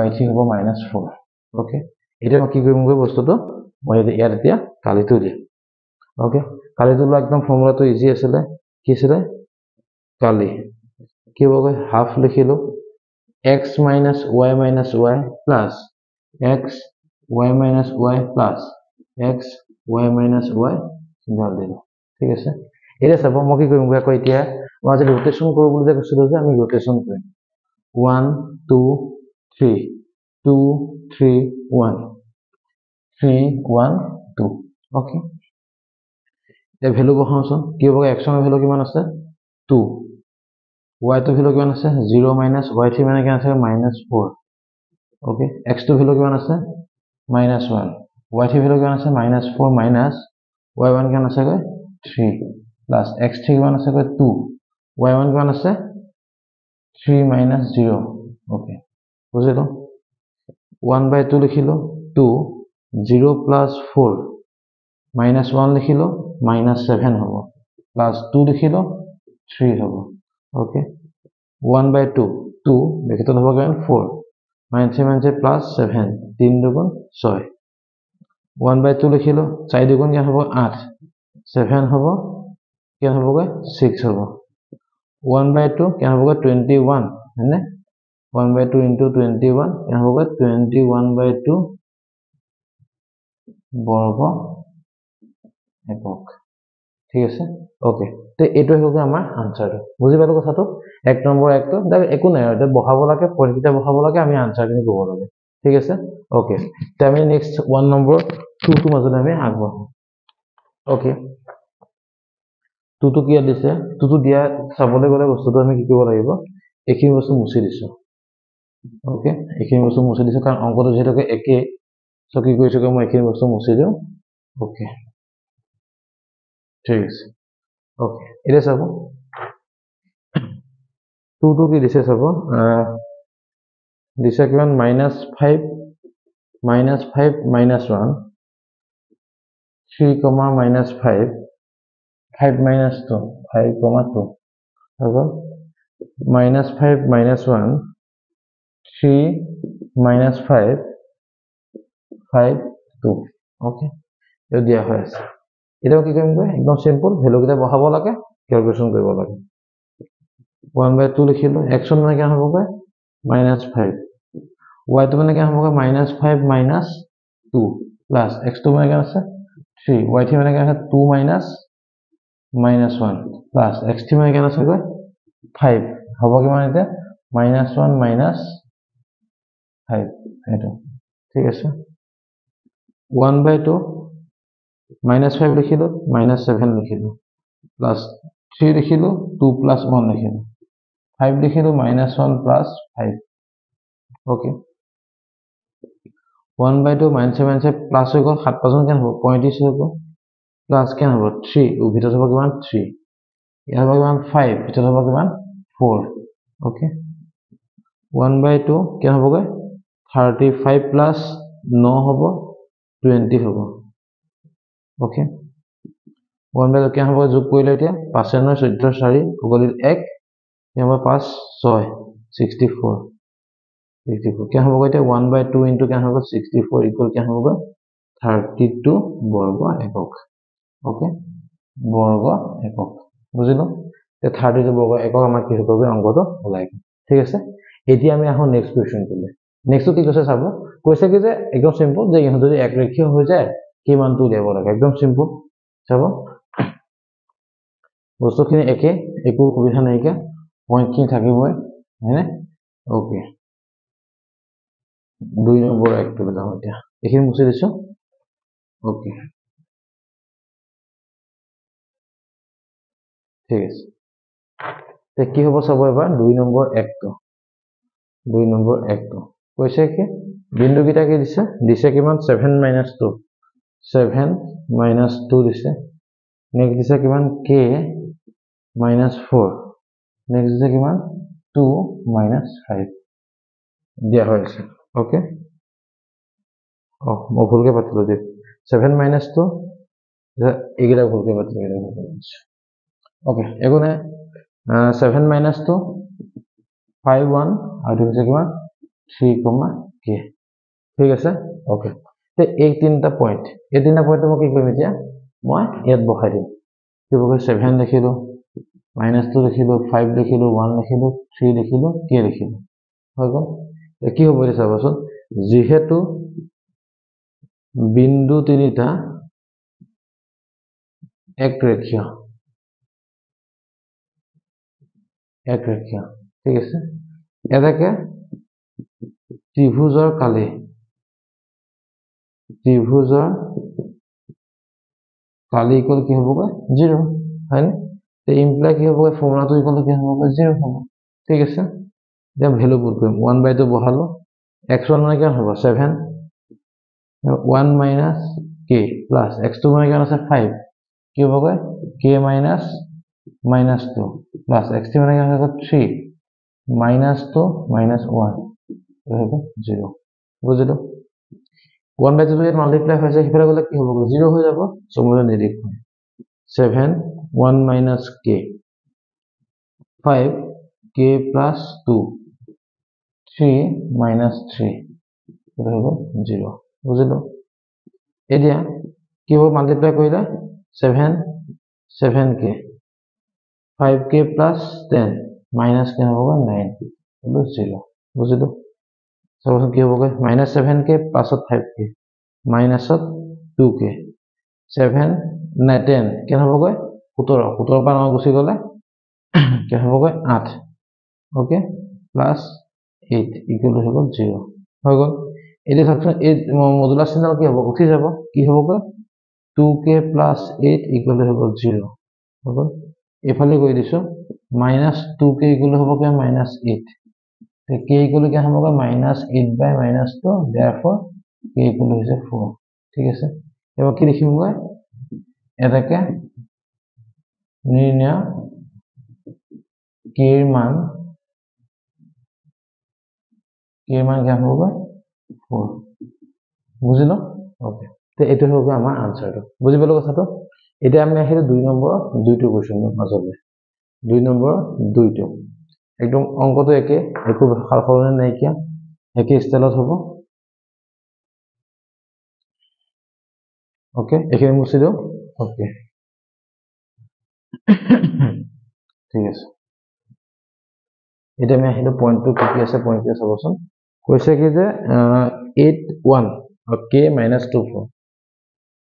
y3 হ'ব -4 ওকে এতিয়া মই কি কৰিমগৈ বস্তুটো মই ইয়াত এতিয়া কালিটো দিম ওকে কালিটো একদম ফৰ্মুলাটো ইজি আছিল কি আছিল কালি কি হ'বগৈ হাফ লিখিলো x minus y plus x y minus y plus x y minus y symbol দিলো ঠিক আছে এটা চাব মই কি কৰিম আকৌ এতিয়া মই যদি ৰোটেশন কৰো বুলি যে কৈছিলো যে আমি ৰোটেশন কৰিম 1 2 3 2 3 1 3 1 2 ওকে এ ভ্যালু বহাওচোন কি হ'ব x ৰ ভ্যালু কিমান আছে 2 y টো ভ্যালু কিমান আছে 0 minus y3 মানে কিমান আছে -4 ওকে x টো ভ্যালু কিমান আছে -1 y3 ভ্যালু কিমান আছে -4 minus y1 কিমান আছে 3 plus x3 কিমান আছে 2 y1 কিমান আছে 3 minus 0 okay বুঝিলো 1/2 লিখিলো 2 0 plus 4 minus 1 লিখিলো minus 7 হবো plus 2 লিখিলো 3 হবো okay 1/2 2 লিখিতো হবো কেন 4 minus 7 plus 7 3 দুগুণ 6 1/2 লিখিলো 4 দুগুণ কেন হবো 8 7 হবো কেন হবো 6 হবো 1/2 কেন হবো 21 হয়নে 1/2 into 21 কেন হবো 21/2 বর্গ একক ঠিক আছে ওকে তো এইটো হলো আমাৰ আনসাৰ বুজি পালো কথাটো 1 নম্বৰ একটো দেখ একো নাই এটা বহাব লাগে পৰীক্ষা বহাব লাগে আমি আনসাৰ খিনি ক'ব লাগে ঠিক আছে ওকে তো আমি নেক্সট 1 নম্বৰ 2 টো মাজত আমি আগবঢ়াম ওকে 2 টো কি দিছে 2 টো দিয়া চাবলৈ গলে বস্তুটো আমি কি কৰিব লাগিব এইখিনি বস্তু মুছি দিছো ওকে এইখিনি বস্তু মুছি দিছো কাৰণ অংকটো যেহেতু একে সো কি কৰিছো মই এইখিনি বস্তু মুছি দিও ওকে ঠিক আছে ওকে এটা চাব 2 টো কি দিছে চাব দিছে কিমান -5 -5 -1 3, -5 5 minus 2 5, 2 okay -5 -1 3 -5 5 2 okay এ দিয়া হৈ আছে এটাও কি কৰিম একদম সিম্পল ভ্যালু কেইটা বহাব লাগে ক্যালকুলেশন কৰিব লাগে 1/2 লিখিলো x মানে কি হ'ব -5 y তো মানে কি হ'ব -5 -2 প্লাস x2 মানে কি আছে 3 y3 মানে কি আছে 2 -1 plus x3 মানে কেন আছে 5 হ'ব কি মানে এটা -1 -5 এটা ঠিক আছে 1/2 -5 লিখিলো -7 লিখিলো plus 3 লিখিলো 2 plus 1 লিখিলো 5 লিখিলো -1 plus 5 okay 1/2 -7 plus হৈ গল 7 পাঁচজন কেন হ'ব 35 হৈ গল plus কেন হ'ব 3 ভিতৰত হ'ব কিমান 3 ইয়াৰ হ'ব কিমান 5 ভিতৰত হ'ব কিমান 4 okay 1/2 কেন হ'ব 35 plus 9 হ'ব 20 হ'ব okay 1/2 কেন হ'ব যোগ কৰিলে এতিয়া 5 9 14 4 গলিত 1 কেন হ'ব 5 6 64 64 কেন হ'ব এতিয়া 1/2 into কেন হ'ব 64 equal কেন হ'ব 32 বর্গ একক ওকে বর্গ একক বুঝিলো তে 32 বর্গ একক আমাৰ কি হ'ব অংকটো ওলাই ঠিক আছে এতিয়া আমি আহো নেক্সট কোৱেশ্চন টোলে নেক্সট কি কৈছে চাব কৈছে কি যে একদম সিম্পল যে ইহঁত যদি এক ৰেখীয় হৈ যায় কি মানটো উলিয়াব লাগে একদম সিম্পল চাব বস্তুখিনি একে একো সুবিধা নাইকা পইণ্ট কি থাকিবই হয়নে ওকে 2 নম্বৰ একটো যাম এতিয়া এইখিনি মুছি দিছো ওকে ঠিক আছে তে কি হ'ব চাব এবাৰ 2 নম্বৰ একটো 2 নম্বৰ একটো কৈছে কি বিন্দু কিটা কি দিছে দিছে কিমান 7 - 2 7 - 2 দিছে নেক্সট দিছে কিমান k -4 নেক্সট দিছে কিমান 2 - 5 দিয়া হৈছে ওকে মই ভুলকে পাতিলো যে 7 - 2 এগিলা ভুলকে পাতিলো ওকে একো নাই 7 - 2 5 1 আৰু দিছে কিমান 3, k ঠিক আছে ওকে তে এই তিনটা পইণ্ট মই কি কৰিম এতিয়া মই ইয়াত বহাই দিম কি হ'ব 7 লিখিলো -2 লিখিলো 5 লিখিলো 1 লিখিলো 3 লিখিলো k লিখিলো হৈ গ'ল কি হ'ব এতিয়া চাবচোন যেহেতু বিন্দু তিনিটা এক ৰেখীয় ঠিক আছে এটাকে ত্ৰিভুজৰ কালি ইকুয়াল কি হ'ব 0 হয়নে তে ইমপ্লাই কি হ'ব ফৰ্মুলাটো ইকুয়াল কি হ'ব 0 হ'ব ঠিক আছে এতিয়া ভ্যালু পুট কৰিম 1/2 বহালো x1 মানে কি হ'ব 7 1 minus k plus x2 মানে কি আছে 5 কি হ'ব k minus 2 plus x3 মানে কি হ'ব 3 -2 -1 হ'ব 0 বুজিলো 1/2 যদি মাল্টিপ্লাই হৈ যায় হিফালে গলে কি হ'ব 0 হৈ যাব সমুদ্ৰ নিদিক 7 1 - k 5 k + 2 3 - 3 হ'ব 0 বুজিলো এতিয়া কি হ'ব মাল্টিপ্লাই কৰিলে 7 7k 5k + 10 minus k হ'ব 9 হ'ব 0 বুজিলো সবসন কি হ'ব -7k + 5k minus 2k 7 10 কি হ'ব 17 17 পৰা 9 গুছি গলে কি হ'ব 8 ওকে + 8 ইকুৱেল হ'ব 0 হৈ গল এতিয়া চাওকচোন এই মডুলাস চিহ্ন কি হ'ব উঠি যাব কি হ'ব 2k + 8 ইকুৱেল হ'ব 0 হৈ গল এফালে গৈ দিছো -2k ইকুৱেল হ'ব -8 k ইকুৱেল কি হ'ব -8/-2 therefore k ইকুৱেল হৈছে 4 ঠিক আছে এবাৰ কি লিখিম মই এটাকে নিৰ্ণয় k এর মান কি হ'ব 4 বুঝিলো ওকে তে এটো হ'ব আমাৰ আনসাৰটো বুজি পালো কথাটো এতিয়া আমি আহিলো 2 নম্বৰ 2টো কোৱেশ্চনৰ মাজলৈ 2 নম্বৰ 2টো একদম অঙ্কটো একে একো সালসলনি নাই কিয়া একে স্টাইলত হ'ব ওকে এখানে মুছি দাও ওকে ঠিক আছে এটা আমি আহিলো পয়েন্টটো কি আছে পয়েন্টটো চাবচোন কৈছে কি যে 8 1 k - 24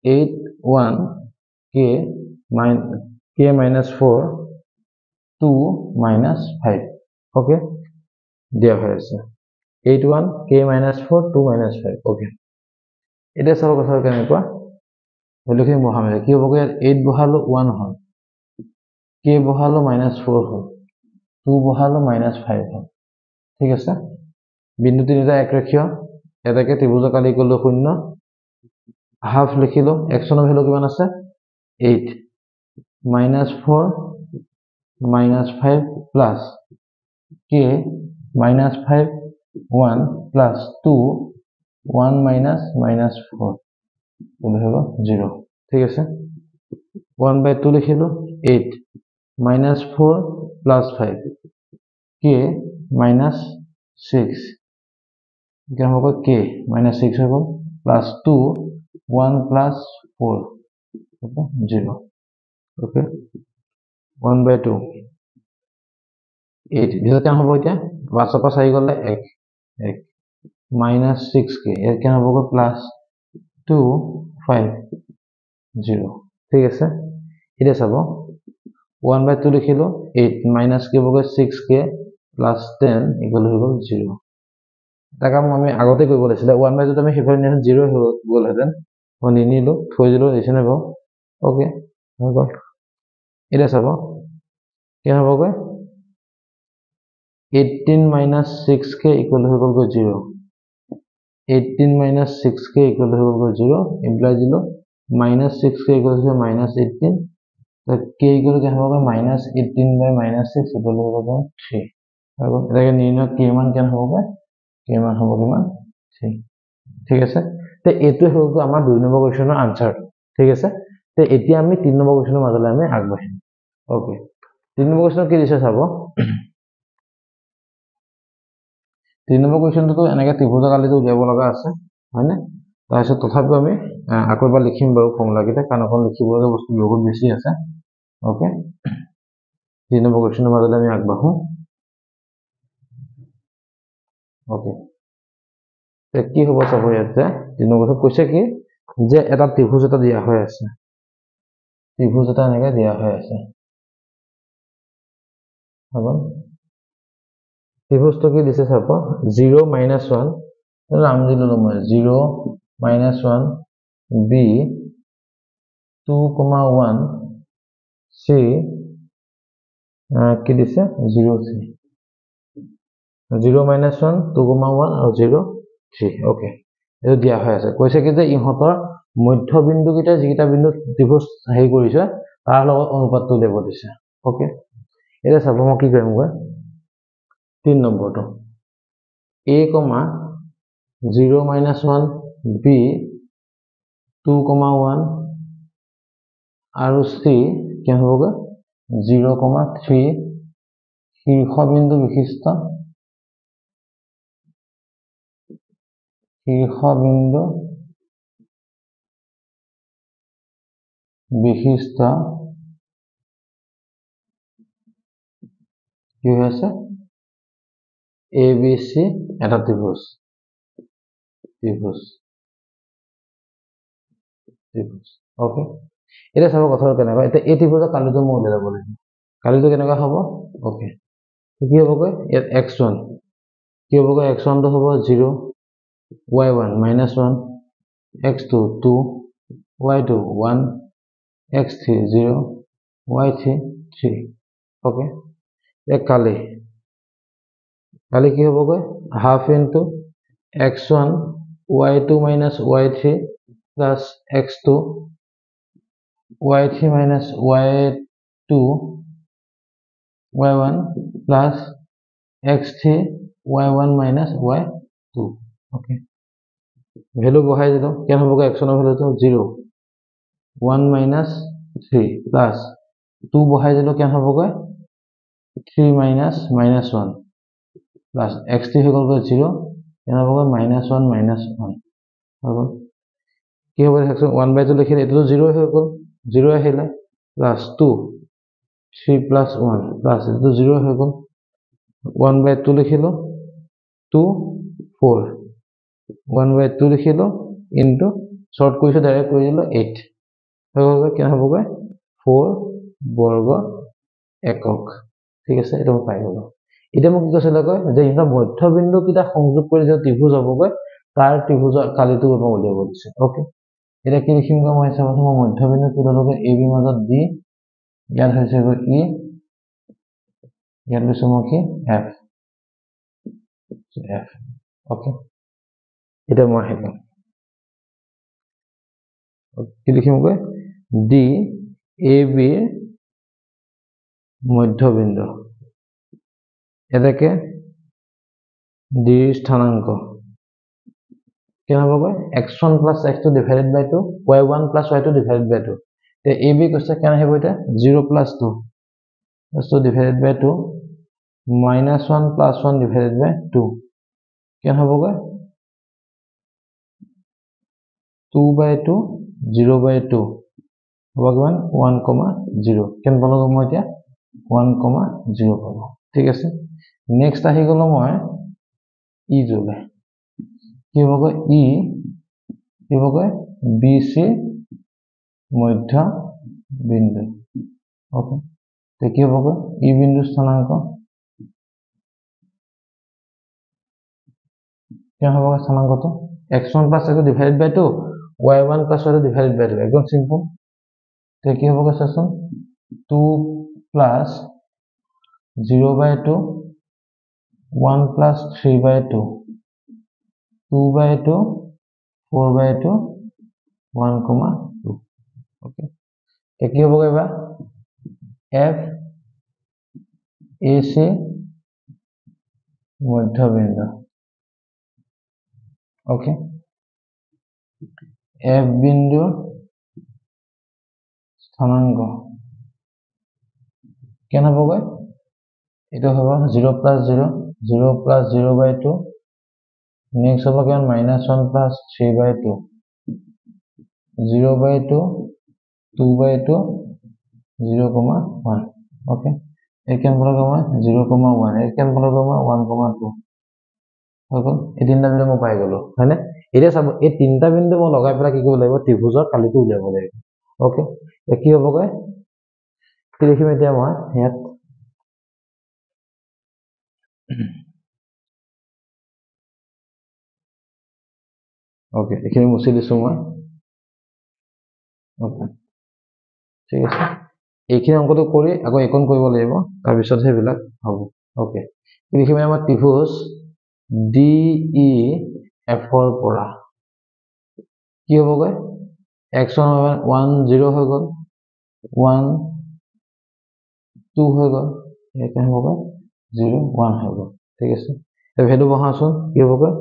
8 1 k - 4 2 - 5 ওকে দিয়া হৈ আছে 8 1 k - 4 2 - 5 ওকে এটা সব কথা কেনেকুৱা হলখিনি বহামে কি হ'ব 8 বহালো 1 হ'ল k বহালো -4 হ'ল 2 বহালো -5 হ'ল ঠিক আছে বিন্দু তিনিটা একৰেখীয় এটাকে ত্ৰিভুজাকাৰ ইকুৱেল 0 হাফ লিখিলো একচনৰ ভ্যালু কিমান আছে 8 -4 -5 plus k -5 1 plus 2 1 minus -4 বলে হলো 0 ঠিক আছে 1/2 লিখিলো 8 -4 plus 5 k -6 क्या होगा k -6 होगा plus 2 1 plus 4 0 ओके 1/2 8 যেটা क्या होगा क्या 5 पर 4 গলে 1 1 -6k এর क्या होगा plus 2 5 0 ঠিক আছে এটা চাব 1/2 লিখিলো 8 minus কি হ'ব 6k plus 10 equal হৈ গল 0 এটা কাম আমি আগতে কৰিব লাগিছিল 1/2 আমি হেফালে নিয়ে 0 হৈ গল হেতেন মই নিনিলো থৈ দিলো এছনে হ'ব ওকে হৈ গল এটা চাব কি হ'ব 18 minus 6k equal হৈ গল 0 18 minus 6k equal হৈ গল 0 implies দিলো minus 6k equal to -18 तो k equal क्या होगा -18/-6 equal हो गया 3 और এটাকে নির্ণয় k মান কেন হবে k মান হবে কিমান 3 ঠিক আছে তে এটো হলো আমাৰ 2 নম্বৰ কোৱেশ্চনৰ আনসাৰ ঠিক আছে তে এতিয়া আমি 3 নম্বৰ কোৱেশ্চনৰ মাজলৈ আমি আগবাঢ়িম ওকে 3 নম্বৰ কোৱেশ্চন কি দিছে চাব 3 নম্বৰ কোৱেশ্চনটো এনেকৈ ত্ৰিভুজাকালিটো উলিয়াব লগা আছে হয়নে তাৰপিছত তথাপিও আমি আকৌ এবাৰ লিখিম বাৰু ফৰ্মুলা কিটা কাৰণ এখন লিখিবলৈ বস্তু বহুত বেছি আছে ওকে 3 নম্বৰ কোৱেশ্চনৰ মাজলৈ আমি আগবাঢ়ো ওকে তে কি হ'ব চাব ইয়াতে 3 নম্বৰ কথা কৈছে কি যে এটা ত্ৰিভুজ এটা দিয়া হৈ আছে ত্ৰিভুজ এটা এনেকৈ দিয়া হৈ আছে হ'ব ত্রিভুজটো কি দিছে চাব 0 - 1 নাম দিলো মই 0 - 1 b 2, 1 c কি দিছে 0 3 0 - 1 2, 1 আৰু 0 3 ওকে এটো দিয়া হৈ আছে কৈছে কি যে ইহতৰ মধ্যবিন্দু কিটা যিটা বিন্দু ত্ৰিভুজ হেই কৰিছে তাৰ লগত অনুপাতটো দেব দিছে ওকে এটা চাব মই কি কৰিম গৈ 3 নম্বৰটো a, 0 minus 1 b 2, 1 আৰু c কি হ'বগৈ 0, 3 শীৰ্ষবিন্দু বিশিষ্ট কি হৈ আছে ABC এটা ত্ৰিভুজ ওকে এটা চাব কথাটো কেনেকুৱা এটা এই ত্ৰিভুজৰ কালিটো মই উলিয়াব লাগিব কালিটো কেনেকুৱা হ'ব ওকে কি হ'বগৈ ইয়াত x1 কি হ'বগৈ x1 টো হ'ব 0 y1 -1 x2 2 y2 1 x3 0 y3 3 okay এক কালি কি হ'বগৈ half into x1 y2 minus y3 plus x2 y3 minus y2 y1 plus x3 y1 minus y2 okay value বহাই দিলো কেন হ'বগৈ x1 ৰ ভ্যালুটো 0 1 minus 3 plus 2 বহাই দিলো কেন হ'বগৈ 3 minus -1 plus x3 হৈ গ'ল 0 কেন হ'বগৈ -1 -1 হৈ গ'ল কি হ'ব 1/2 লিখিলে এটো 0 হৈ গ'ল 0 আহিলে plus 2 3 plus 1 plus এটো 0 হৈ গ'ল 1/2 লিখিলো 2 4 1/2 লিখিলো into শর্ট কৰিছো ডাইৰেক্ট কৰি দিলো 8 হৈ গ'ল কেন হ'বগৈ 4 বৰ্গ একক ঠিক আছে এটা পাই গ'লো এটা মোক কি কৈছিল কয় যে ইটা মধ্যবিন্দু কিটা সংযোগ কৰি যে ত্ৰিভুজ হ'বগৈ তাৰ ত্ৰিভুজৰ কালিটো মই উলিয়াব দিছে ওকে এটা কি লিখিম গৈ মই চাবছো মই মধ্যবিন্দু কি ললো AB মাজত D ইয়াত হৈছে গৈ E ইয়াত লৈছো মই কি F ওকে এটা মই আহিলো কি লিখিম গৈ D AB মধ্যবিন্দু এটাকে D স্থানাঙ্ক কেন হ'বগৈ x1 plus x2 divided by 2 y1 plus y2 divided by 2 তে AB কৈছে কেন আহিব এটা 0 plus 2 divided by 2 -1 plus 1 divided by 2 কেন হ'বগৈ 2/2 0/2 হ'ব কিমান 1,0 কেন পালো মই এতিয়া 1,0 পালো ঠিক আছে নেক্সট আহি গলো মই ই জলে কি হ'বগৈ ই কি হ'বগৈ BC মধ্য বিন্দু ওকে তে কি হ'বগৈ ই বিন্দু স্থানাঙ্ক কেন হ'বগৈ স্থানাঙ্কটো x1 plus x2 divided by 2 y1 plus y2 divided by 2 একদম সিম্পল তে কি হ'বগৈ চাচোন 2 plus 0/2 1 plus 3/2 2/2 4/2 1,2 ওকে তে কি হ'বগৈ বা F AC মধ্যবিন্দু ওকে F বিন্দু স্থানাঙ্ক কেন হ'বগৈ এটা হ'ব 0 plus 0 0 plus 0/2 next হ'ব কেন -1 plus 3/2 0/2 2/2 0,1 ওকে এই কেন বলা গমা 0,1 এই কেন বলা গমা 1,2 হৈ গ'ল এই তিনটা বিন্দু মই পাই গলো হয়নে এটা চাব এই তিনটা বিন্দু মই লগাই পেলাই কি কৰিব লাগিব ত্ৰিভুজৰ কালিটো উলিয়াব লাগিব ওকে কি হ'বগৈ কি লিখিম এতিয়া মই ইয়াত ওকে এখিনি মুছি দিছো মই ওকে ঠিক আছে এইখিনি অংকটো কৰি আকৌ একন কৰিব লাগিব তাৰ পিছত হেবিলাক হ'ব ওকে কি লিখিম আমাৰ ত্ৰিভুজ DEF ৰ পৰা কি হ'বগৈ x1 1 0 হৈ গ'ল 1 2 হৈ গ'ল একে হ'বগৈ 0 1 হৈ গ'ল ঠিক আছে এই ভ্যালু বহাচোন কি হ'বগৈ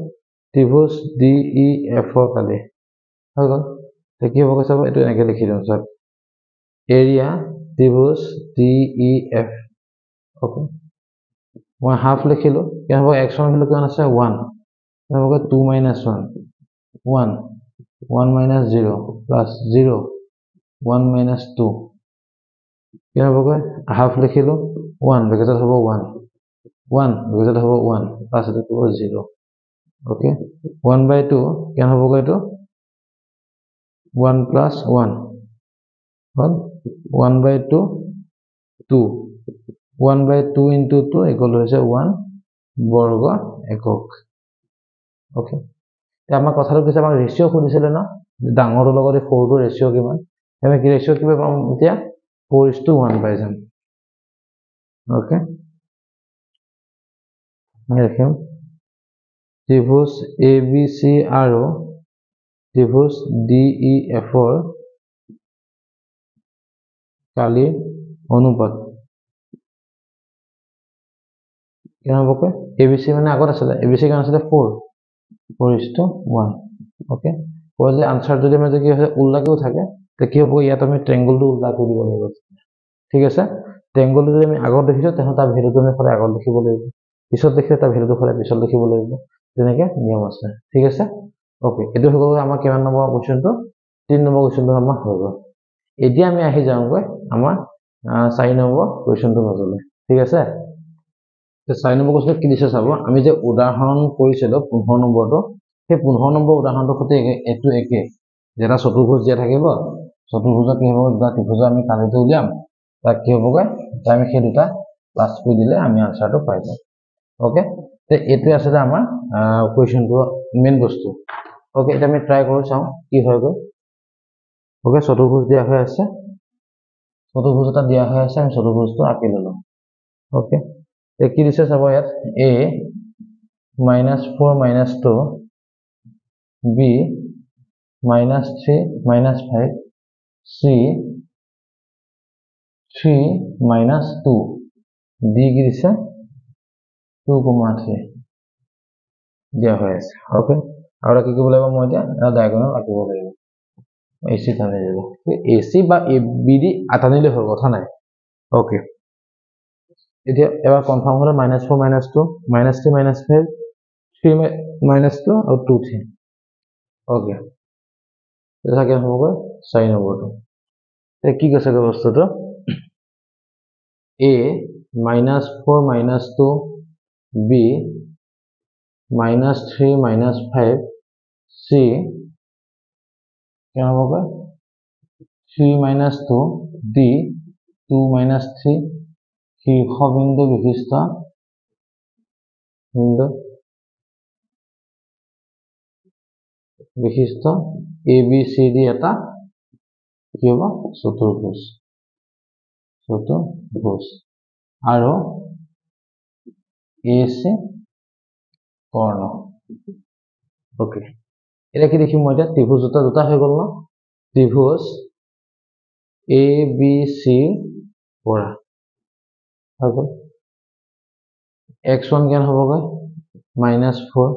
ত্ৰিভুজ DEF ৰ কালি হৈ গ'ল তে কি হ'বগৈ চাব এইটো এনেকৈ লিখি দিওঁ চাওক এৰিয়া ত্ৰিভুজ DEF ওকে মই হাফ লিখিলো কি হ'ব x1 ভ্যালু কিমান আছে 1 হ'বগৈ 2 - 1 1 1 - 0 plus 0 1 - 2 কি হ'বগৈ হাফ লিখিলো 1 ব্ৰেকেটত হ'ব 1 1 ব্ৰেকেটত হ'ব 1 plus এটা হ'ব 0 ওকে 1/2 কিমান হ'বগৈ এইটো 1 plus 1 হ'ল 1/2 2 1/2 into 2 equal হৈছে 1 বৰ্গ একক ওকে তে আমাৰ কথাটো কৈছে আমাক ৰেশিও খুদিছিলে না ডাঙৰৰ লগত 4 টো ৰেশিও কিমান আমি কি ৰেশিও কিবা পাম এতিয়া 4:1 পাই যাম ওকে দেখেন ত্ৰিভুজ ABC আৰু ত্ৰিভুজ DEF ৰ কালি অনুপাত কিমান হ'বকৈ ABC মানে আগত আছিলে ABC কিমান আছিলে 4:1 ওকে কলে আনসার যদি মানে কি হয় উল্লাকেও থাকে তে কি হ'ব ইয়াত আমি ট্ৰায়াঙ্গলটো উল্লা কৰি দিব লাগিব ঠিক আছে ট্ৰায়াঙ্গলটো যদি আমি আগত দেখিছো তেনে তাৰ ভ্যালুটো আমি সদায় আগত লিখিব লাগিব পিছত দেখিলে তাৰ ভ্যালুটো সদায় পিছত লিখিব লাগিব তেনেকৈ নিয়ম আছে ঠিক আছে ওকে এটো হৈ গ'ল আমাৰ কিমান নম্বৰ কোৱেশ্চনটো 3 নম্বৰ কোৱেশ্চনটো আমাৰ হৈ গ'ল এতিয়া আমি আহি যাওঁগৈ আমাৰ 4 নম্বৰ কোৱেশ্চনটো মাজলৈ ঠিক আছে তে 4 নম্বৰ কোৱেশ্চন কি দিছে চাব আমি যে উদাহৰণ কৰিছিলো 15 নম্বৰটো সেই 15 নম্বৰ উদাহৰণটোৰ সৈতে এটো একে যেটা চতুৰ্ভুজ দিয়া থাকিব চতুৰ্ভুজৰ কি হ'ব দুটা ত্ৰিভুজ আমি কালিতে উলিয়াম তাক কি হ'বগৈ আমি সেই দুটা প্লাস কৰি দিলে আমি আনসাৰটো পাই যাম ওকে তে এটো আছে আমাৰ কোৱেশ্চনটো মেইন বস্তু ওকে এটা আমি ট্ৰাই কৰি চাও কি হয় গৈ ওকে চতুৰ্ভুজ দিয়া হৈ আছে চতুৰ্ভুজ এটা দিয়া হৈ আছে আমি চতুৰ্ভুজটো আঁকি ললো ওকে তে কি দিছে চাব ইয়াত a -4 - 2 b -3 - 5 c 3 - 2 d কি দিছে 2,3 দিয়া হৈ আছে ওকে আৰু কি কৰিব লাগিব মই এতিয়া এটা ডায়াগোনাল আঁকিব লাগিব AC টানি দিব AC বা BD আটানিলে হ'ল কথা নাই ওকে এতিয়া এবাৰ কনফাৰ্ম হলে -4 - 2 -3 - 5 3 - 2 আৰু 2 3 ওকে এটা কি হ'বগৈ 4 নম্বৰটো তে কি কৈছে বস্তুটো a -4 - 2 b -3 - 5 c क्या होगा 3 - 2 d 2 - 3 শীৰ্ষবিন্দু বিশিষ্ট ABCD এটা কি হ'ব চতুৰ্ভুজ আৰু AC কৰ্ণ ওকে এটা কি দেখিম মই এটা ত্ৰিভুজ দুটা হৈ গ'ল না ত্ৰিভুজ ABC পৰা হৈ গ'ল x1 কিমান হ'বগৈ -4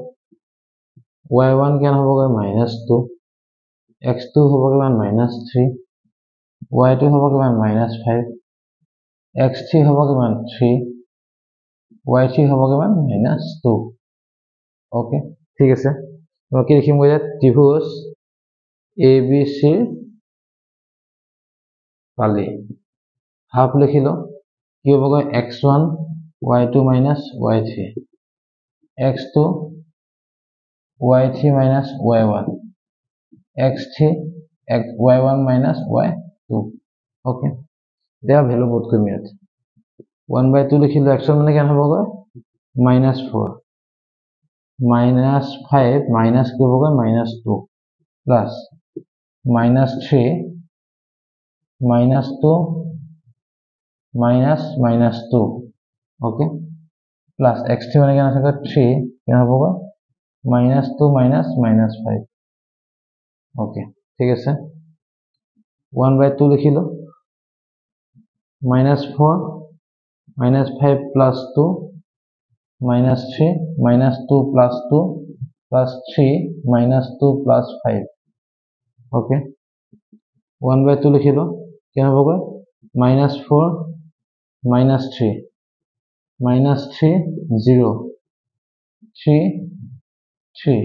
y1 কিমান হ'বগৈ -2 x2 হ'ব কিমান -3 y2 হ'ব কিমান -5 x3 হ'ব কিমান 3 y3 হ'ব কিমান -2 ওকে ঠিক আছে মই কি লিখিম গৈ ত্ৰিভুজ ABC পালি হাফ লিখিলো কি হ'বগৈ x1 y2 - y3 x2 y3 - y1 x3 y1 - y2 okay দিয়া ভ্যালু বহুত কম ইয়াত 1/2 লিখিলো x1 মানে কেন হ'বগৈ -4 -5 মাইনাস কি হ'বগৈ -2 প্লাস -3 -2 -2 ওকে প্লাস x3 মানে কেন আছে 3 কেন হ'বগৈ -2 -5 ওকে ঠিক আছে 1/2 লিখিলো -4 -5 + 2 minus 3 minus 2 plus 2 plus 3 minus 2 plus 5 okay 1 by 2 লিখিলো কি হবে minus 4 minus 3 minus 3 0 3 3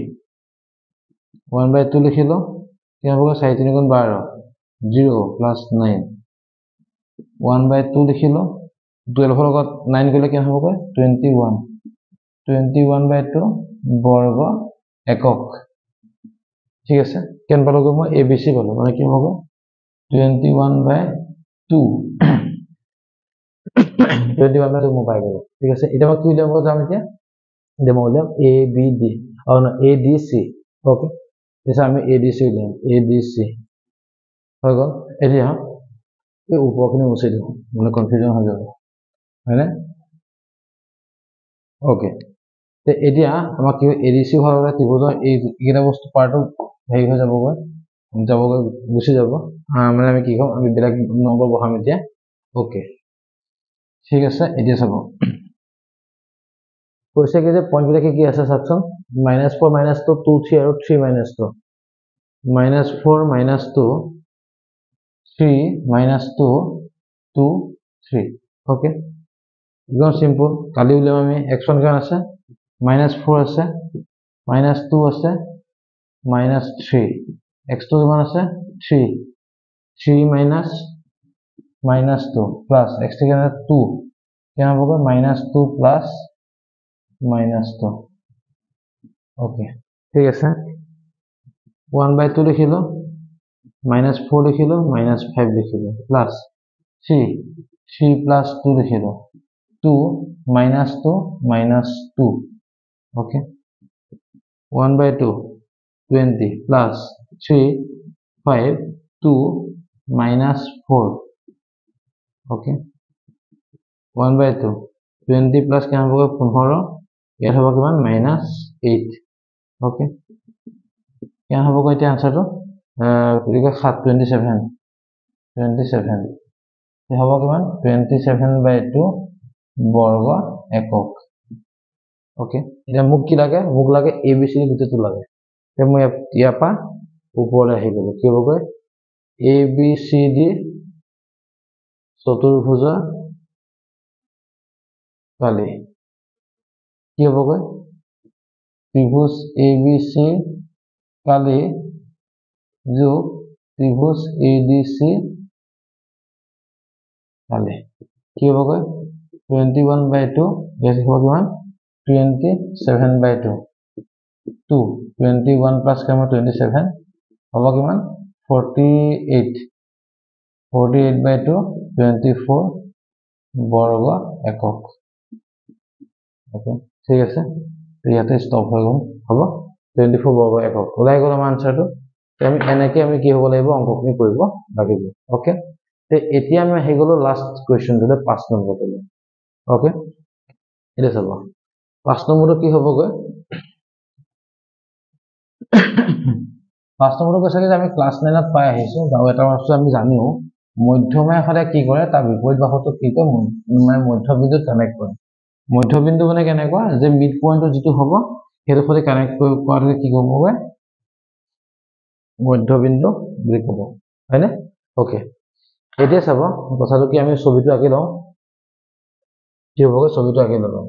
1 by 2 লিখিলো কি হবে 4 3 গুণ 12 0 plus 9 1 by 2 লিখিলো 12 এর লগত 9 গলে কি হবে 21 21 by 2 বর্গ একক ঠিক আছে কেন পালো মই abc পালো মানে কি হবে 21 by 2 21 by 2 মই পাই গলো ঠিক আছে এটা মই কি উলিয়াব যাম এতিয়া demo উলিয়াম abd আর না adc ওকে এসে আমি adc উলিয়াম adc হয়ে গল এতিয়া এই উপৰখিনি মুছি দিও মানে কনফিউজন হৈ যাব হয়নে ওকে তে এতিয়া আমাক কি adc হলে ত্ৰিভুজৰ এই এটা বস্তু পাৰ্টটো হেৰি হৈ যাবগৈ গুছি যাব মানে আমি কি কম আমি বেলেগ নম্বৰ বহাম এতিয়া ওকে ঠিক আছে এতিয়া চাব কৈছে কি যে পইণ্ট বিলাকে কি আছে চাওকচোন -4 -2 2 3 আৰু 3 -2 -4 -2 3 -2 2 3 ওকে একদম সিম্পল কালি উলিয়াম আমি x1 কিমান আছে -4 আছে -2 আছে -3 x2 কিমান আছে 3 3 -2 plus x3 কিমান আছে 2 কিমান হ'ব -2 plus -2 ওকে ঠিক আছে 1 by 2 লিখিলো -4 লিখিলো -5 লিখিলো plus 3 3 plus 2 লিখিলো 2 -2 okay 1 by 2 20 plus 3 5 2 -4 okay 1 by 2 20 plus কিমান হ'ব 15 ইয়াত হ'ব কিমান -8 okay কিমান হ'ব এতিয়া আনসাৰটো 27 হ'ব কিমান 27 by 2 বর্গ একক ওকে এটা মোক কি লাগে মোক লাগে abc গুটেটো লাগে তে মই ইয়াপা উপৰলে আহি গলো কি হ'ব abcd চতুৰ্ভুজ কালি কি হ'ব ত্ৰিভুজ abc কালি যোগ ত্রিভুজ ADC কালি কি হ'ব 21 by 2 ইয়াত হ'ব কিমান 27 by 2 2 21 plus 27 হ'ব কিমান 48 by 2 24 বর্গ একক ওকে ঠিক আছে ইয়াতে স্টপ হৈ গ'ল হ'ব 24 বর্গ একক ওলাই গ'ল আমাৰ আনসাৰটো আমি এনেকে আমি কি হ'ব লাগিব অংকখিনি কৰিব লাগিব ওকে তে এতিয়া আমি আহি গ'লো লাষ্ট কোৱেশ্চনটো 5 নম্বৰটো ওকে এটা চাব 5 নম্বৰটো কি হ'বগৈ 5 নম্বৰটো কৈছে যে আমি ক্লাস 9 ত পাই আহিছো আৰু এটা বস্তু আমি জানিও মধ্যমে সদায় কি কৰে তাৰ বিপৰীত বাহুটো কি কৰে মানে মধ্যবিন্দু কানেক্ট কৰে মধ্যবিন্দু মানে কেনেকুৱা যে মিড পইণ্টটো যেটো হ'ব হেৰ সৈতে কানেক্ট কৰালে কি হ'বগৈ মধ্যবিন্দু বুলি ক'ব হয়নে ওকে এতিয়া চাব কথাটো কি আমি ছবিটো আঁকি লওঁ কি হ'বগৈ ছবিটো আঁকি লওঁ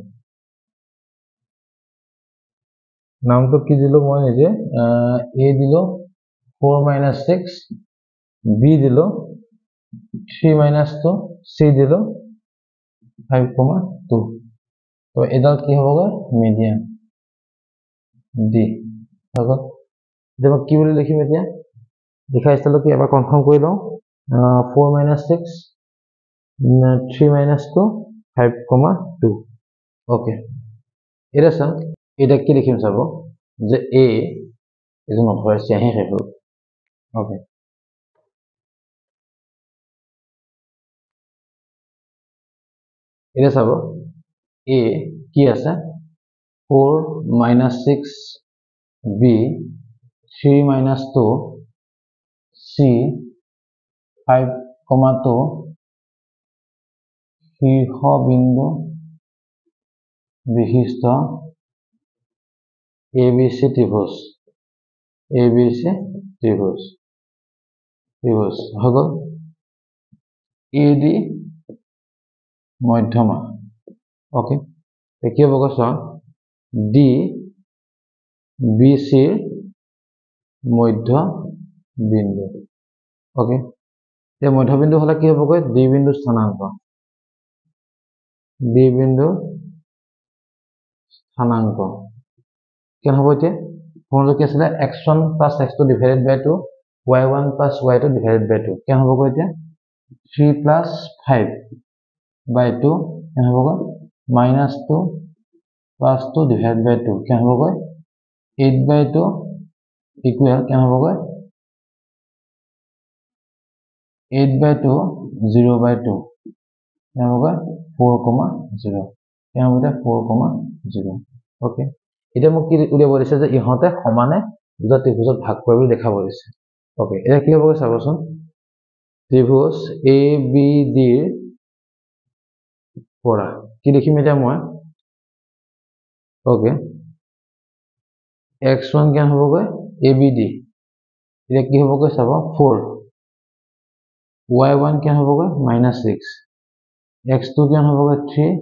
নামটো কি দিলো মই নিজে a দিলো 4 - 6 b দিলো 3 - 2 c দিলো 5,2 তো এডাল কি হ'বগৈ মিডিয়ান d হয়গল যেবা কি বুলি লিখিম এতিয়া লিখা স্টাইলটো কি এবাৰ কনফাৰ্ম কৰি লওঁ 4 - 6 3 - 2 5,2 ওকে এটা চাম এটা কি লিখিম চাব যে a is not for চিয়াহি হেবল ওকে এটা চাব a কি আছে 4 - 6 b 3 - 2 c 5,2 শীৰ্ষ বিন্দু বিশিষ্ট ABC ত্ৰিভুজ ABC ত্ৰিভুজ হৈ গ'ল AD মধ্যমা ওকে কি হ'ব কৈছো D BC মধ্য বিন্দু ওকে এই মধ্য বিন্দু হলে কি হ'বগৈ D বিন্দু স্থানাঙ্ক D বিন্দু স্থানাঙ্ক কেন হ'ব এতিয়া ফৰ্মুলা কি আছিল x1 + x2 divided by 2 y1 + y2 divided by 2 কেন হ'বগৈ এতিয়া 3 + 5 by 2 কেন হ'বগৈ -2 + 2 divided by 2 কেন হ'বগৈ 8 by 2 equal কেন হ'বগৈ 8 by 2 0 by 2 কেন হ'বগৈ 4,0 কেন হ'ব 4,0 ওকে এটা মোক কি উলিয়াব দিছে যে ইহঁতে সমানে দুটা ত্ৰিভুজত ভাগ কৰিব দেখাব দিছে ওকে এটা কি হ'ব চাবচোন ত্ৰিভুজ ABD ৰ পৰা কি দেখিম এতিয়া মই ওকে x1 কেন হ'বগৈ ABD এটা কি হ'বগৈ চাব 4 y1 কেন হ'বগৈ -6 x2 কেন হ'বগৈ 3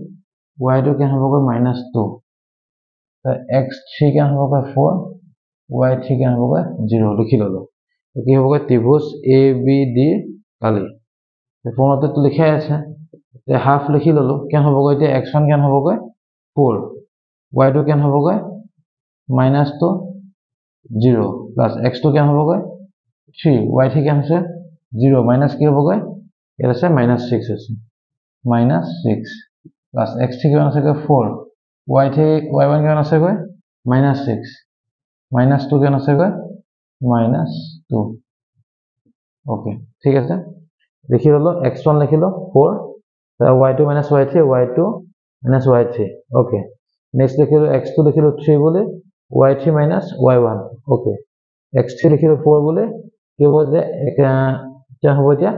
y2 কেন হ'বগৈ -2 x3 কেন হ'বগৈ 4 y3 কেন হ'বগৈ 0 লিখি ললো কি হ'বগৈ ত্ৰিভুজ ABD কালি ফৰ্মুলাটো লিখাই আছে হাফ লিখি ললো কেন হ'বগৈ এতিয়া x1 কেন হ'বগৈ 4 y2 কেন হ'বগৈ -2 0 plus x2 কেন হ'বগৈ 3 y3 কেন আছে 0 মাইনাস কি হ'বগৈ এর আছে -6 আছে -6 plus x3 কেন আছে 4 y3 y1 কেন আছে -6 -2 কেন আছে -2 ওকে ঠিক আছে লিখি ললো x1 লিখিলো 4 y2 y3 y2 y3 okay next লিখিলো x2 লিখিলো 3 বলে y3 y1 ওকে x3 লিখিলো 4 বলে কি হ'ব যে কি হ'ব এতিয়া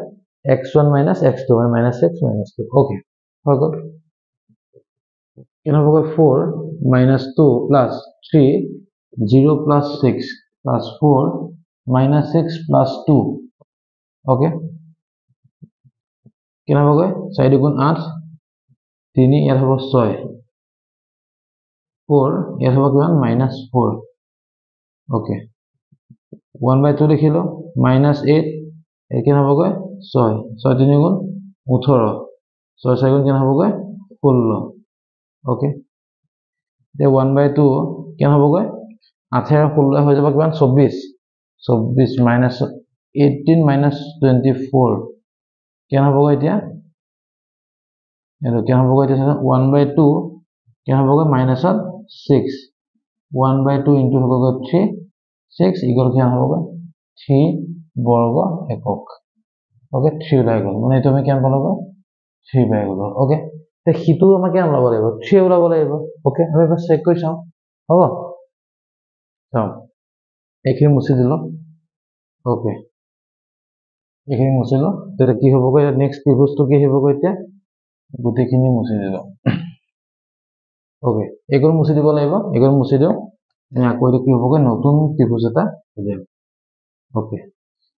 x1 x2 মানে -6 -2 ওকে হৈ গ'ল কেন হ'ব 4 -2 plus 3 0 plus 6 plus 4 -6 plus 2 okay কেন হ'ব 4 দুগুণ 8 3 ইয়াত হ'ব 6 4 ইয়াত হ'ব কিমান -4 ওকে 1/2 লিখিলো -8 কেন হ'ব 6 6 3 গুণ 18 6 4 গুণ কেন হ'ব 16 ওকে তে 1/2 কেন হ'ব 8 আৰু 16 হৈ যাব কিমান 24 24 -18 -24 কেন হ'ব এতিয়া এটো কেন হ'ব এতিয়া 1/2 কেন হ'ব -6 1/2 ইনটু হ'ব 3 6 ইকুয়াল কেন হ'ব 3 বর্গ একক ওকে 3 ওলাই গ'ল মানে এটা আমি কেন পালো 3 পাই গ'লো ওকে তে হিটো আমাক কেন ওলাব লাগিব 3 ওলাব লাগিব ওকে আমি এবাৰ চেক কৰি চাও হ'ব চাও এখিনি মুছি দিলো ওকে এখিনি মুছিলো তেতে কি হ'ব গৈ নেক্সট ত্ৰিভুজটো কি হ'ব গৈ এতিয়া গুটেখিনি মুছি দিলো ওকে এগুলো মুছি দিব লাগিব এগুলো মুছি দিও আমি আকৌ কি হ'ব গৈ নতুন ত্ৰিভুজ এটা উলিয়াম ওকে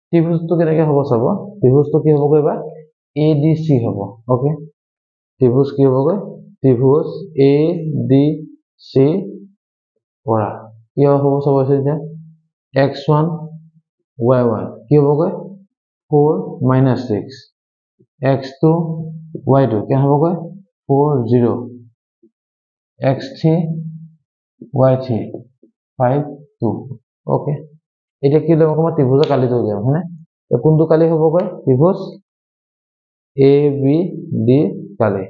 ত্ৰিভুজটো কেনেকৈ হ'ব চাব ত্ৰিভুজটো কি হ'ব গৈ বা ADC হ'ব ওকে ত্ৰিভুজ কি হ'ব গৈ ত্ৰিভুজ ADC পৰা কি হ'ব চাব এতিয়া x1 y1 কি হ'ব গৈ 4 -6 x2 y2 কি হ'ব গৈ 4 0 x3 y3 5 2 ওকে এটা কি লম মই ত্ৰিভুজৰ কালিটো উলিয়াম হয়নে কোনটো কালি হ'ব গৈ ত্ৰিভুজ ABD কালি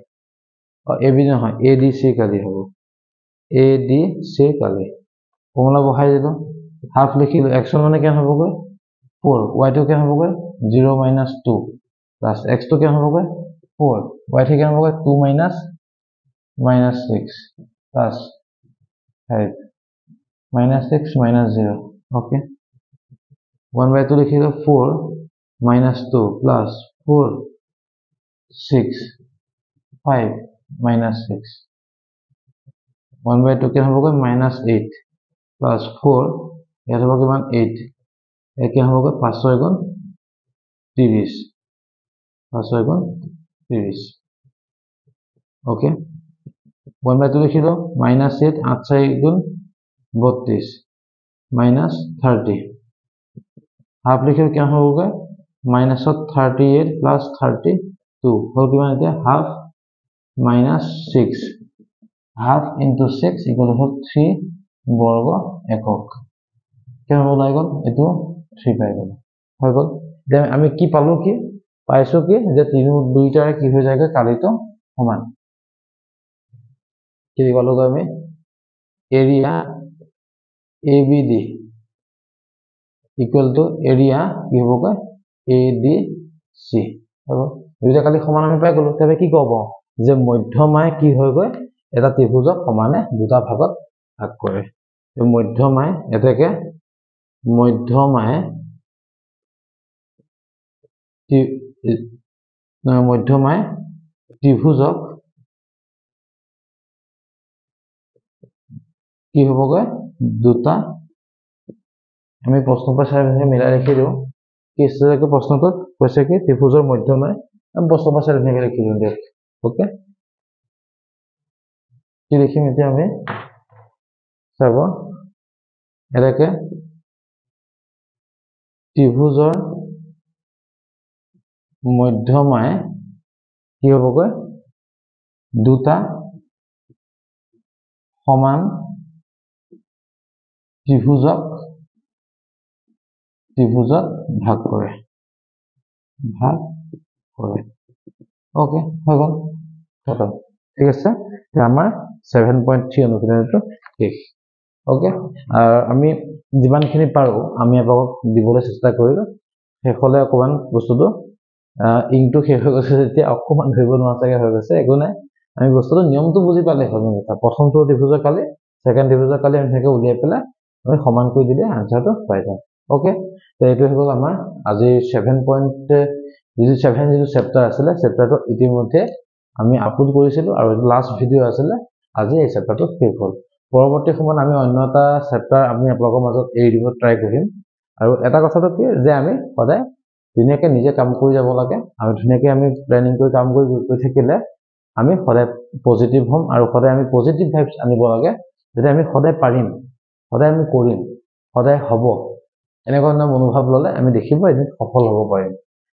AB নহয় ADC কালি হ'ব ADC কালি ফৰ্মুলা বহাই দিলো হাফ লিখিলো x1 মানে কেন হ'ব গৈ 4 y2 কেন হ'ব গৈ 0 - 2 plus x2 কেন হ'ব গৈ 4 y3 কেন হ'ব গৈ 2 - -6 plus 5 -6 -0 okay 1/2 লিখিলো 4 -2 plus 4 6 5 -6 1/2 কিমান হ'বগৈ -8 প্লাস 4 ইয়াত হ'ব কিমান 8 একে হ'বগৈ 5 6 গুণ 30 5 6 গুণ 30 ওকে 1/2 লিখিলো -8 8 4 গুণ 32 -30 হাফ লিখিলো কিমান হ'বগৈ -38 প্লাস 32 হ'ল কিমান এতিয়া half -6 half into 6 equal to 3 বর্গ একক কেন ওলাই গ'ল এটো 3 পাই গ'ল হৈ গ'ল যে আমি কি পালো কি পাইছো কি যে তিনু দুইটাৰে কি হৈ যায়গে কালিটো সমান কি পালো আমি area ABD equal to area কি হ'বগৈ ADC হ'ব দুইটা কালি সমান আমি পাই গ'লো তবে কি ক'ব যে মধ্যমায় কি হৈ গৈ এটা ত্ৰিভুজক সমানে দুটা ভাগত ভাগ কৰে এই মধ্যমায় এটাকে মধ্যমায় ত্ৰিভুজক কি হ'বগৈ দুটা আমি প্ৰশ্নটো চাই মিলাই লিখি দিও কি আছে প্ৰশ্নটো কৈছে কি ত্ৰিভুজৰ মধ্যমায় আমি প্ৰশ্নটো চাই লিখি দিও দিয়ক ওকে কি লিখিম এতিয়া আমি চাব এটাকে ত্ৰিভুজৰ মধ্যমায় কি হ'বগৈ দুটা সমান ত্ৰিভুজক ভাগ কৰে ওকে হৈ গ'ল খতম ঠিক আছে আমাৰ 7.3 অনুশীলনটো শেষ ওকে আমি যিমানখিনি পাৰো আমি আপোনাক দিবলৈ চেষ্টা কৰিলো শেষলৈ অকমান বস্তুটো ইংটো শেষ হৈ গৈছে যেতিয়া অকমান ধৰিব নোৱাৰাকে হৈ গৈছে একো নাই আমি বস্তুটো নিয়মটো বুজি পালে হ'ল প্ৰথমটো ত্ৰিভুজৰ কালি সেকেন্ড ত্ৰিভুজৰ কালি আমি হেকে উলিয়াই পেলাই আমি সমান কৰি দিলে আনসাৰটো পাই যাম ওকে তো এইটো হ'ল আমাৰ আজি 7.7 যিটো চেপ্টাৰ আছিল চেপ্টাৰটো ইতিমধ্যে আমি আপলোড কৰিছিলো আৰু লাষ্ট ভিডিও আছিল আজি এই চেপ্টাৰটো শেষ হ'ল পৰৱৰ্তী সময়ত আমি অন্য এটা চেপ্টাৰ আমি আপোনালোকৰ মাজত এৰি দিব ট্ৰাই কৰিম আৰু এটা কথাটো কি যে আমি সদায় ধুনীয়াকৈ নিজে কাম কৰি যাব লাগে আৰু ধুনীয়াকৈ আমি প্ল্যানিং কৰি কাম কৰি থাকিলে আমি সদায় পজিটিভ হ'ম আৰু সদায় আমি পজিটিভ ভাইবছ আনিব লাগে যাতে আমি সদায় পাৰিম সদায় আমি কৰিম সদায় হ'ব এনেকুৱা ধৰণৰ মনোভাৱ ল'লে আমি দেখিব এদিন সফল হ'ব পাৰিম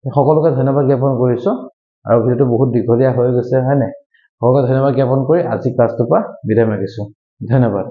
সকলোকে ধন্যবাদ জ্ঞাপন কৰিছো আৰু ভিডিওটো বহুত দীঘলীয়া হৈ গৈছে হয় নাই সকলোকে ধন্যবাদ জ্ঞাপন কৰি আজি ক্লাছটোৰ পৰা বিদায় মাগিছো ধন্যবাদ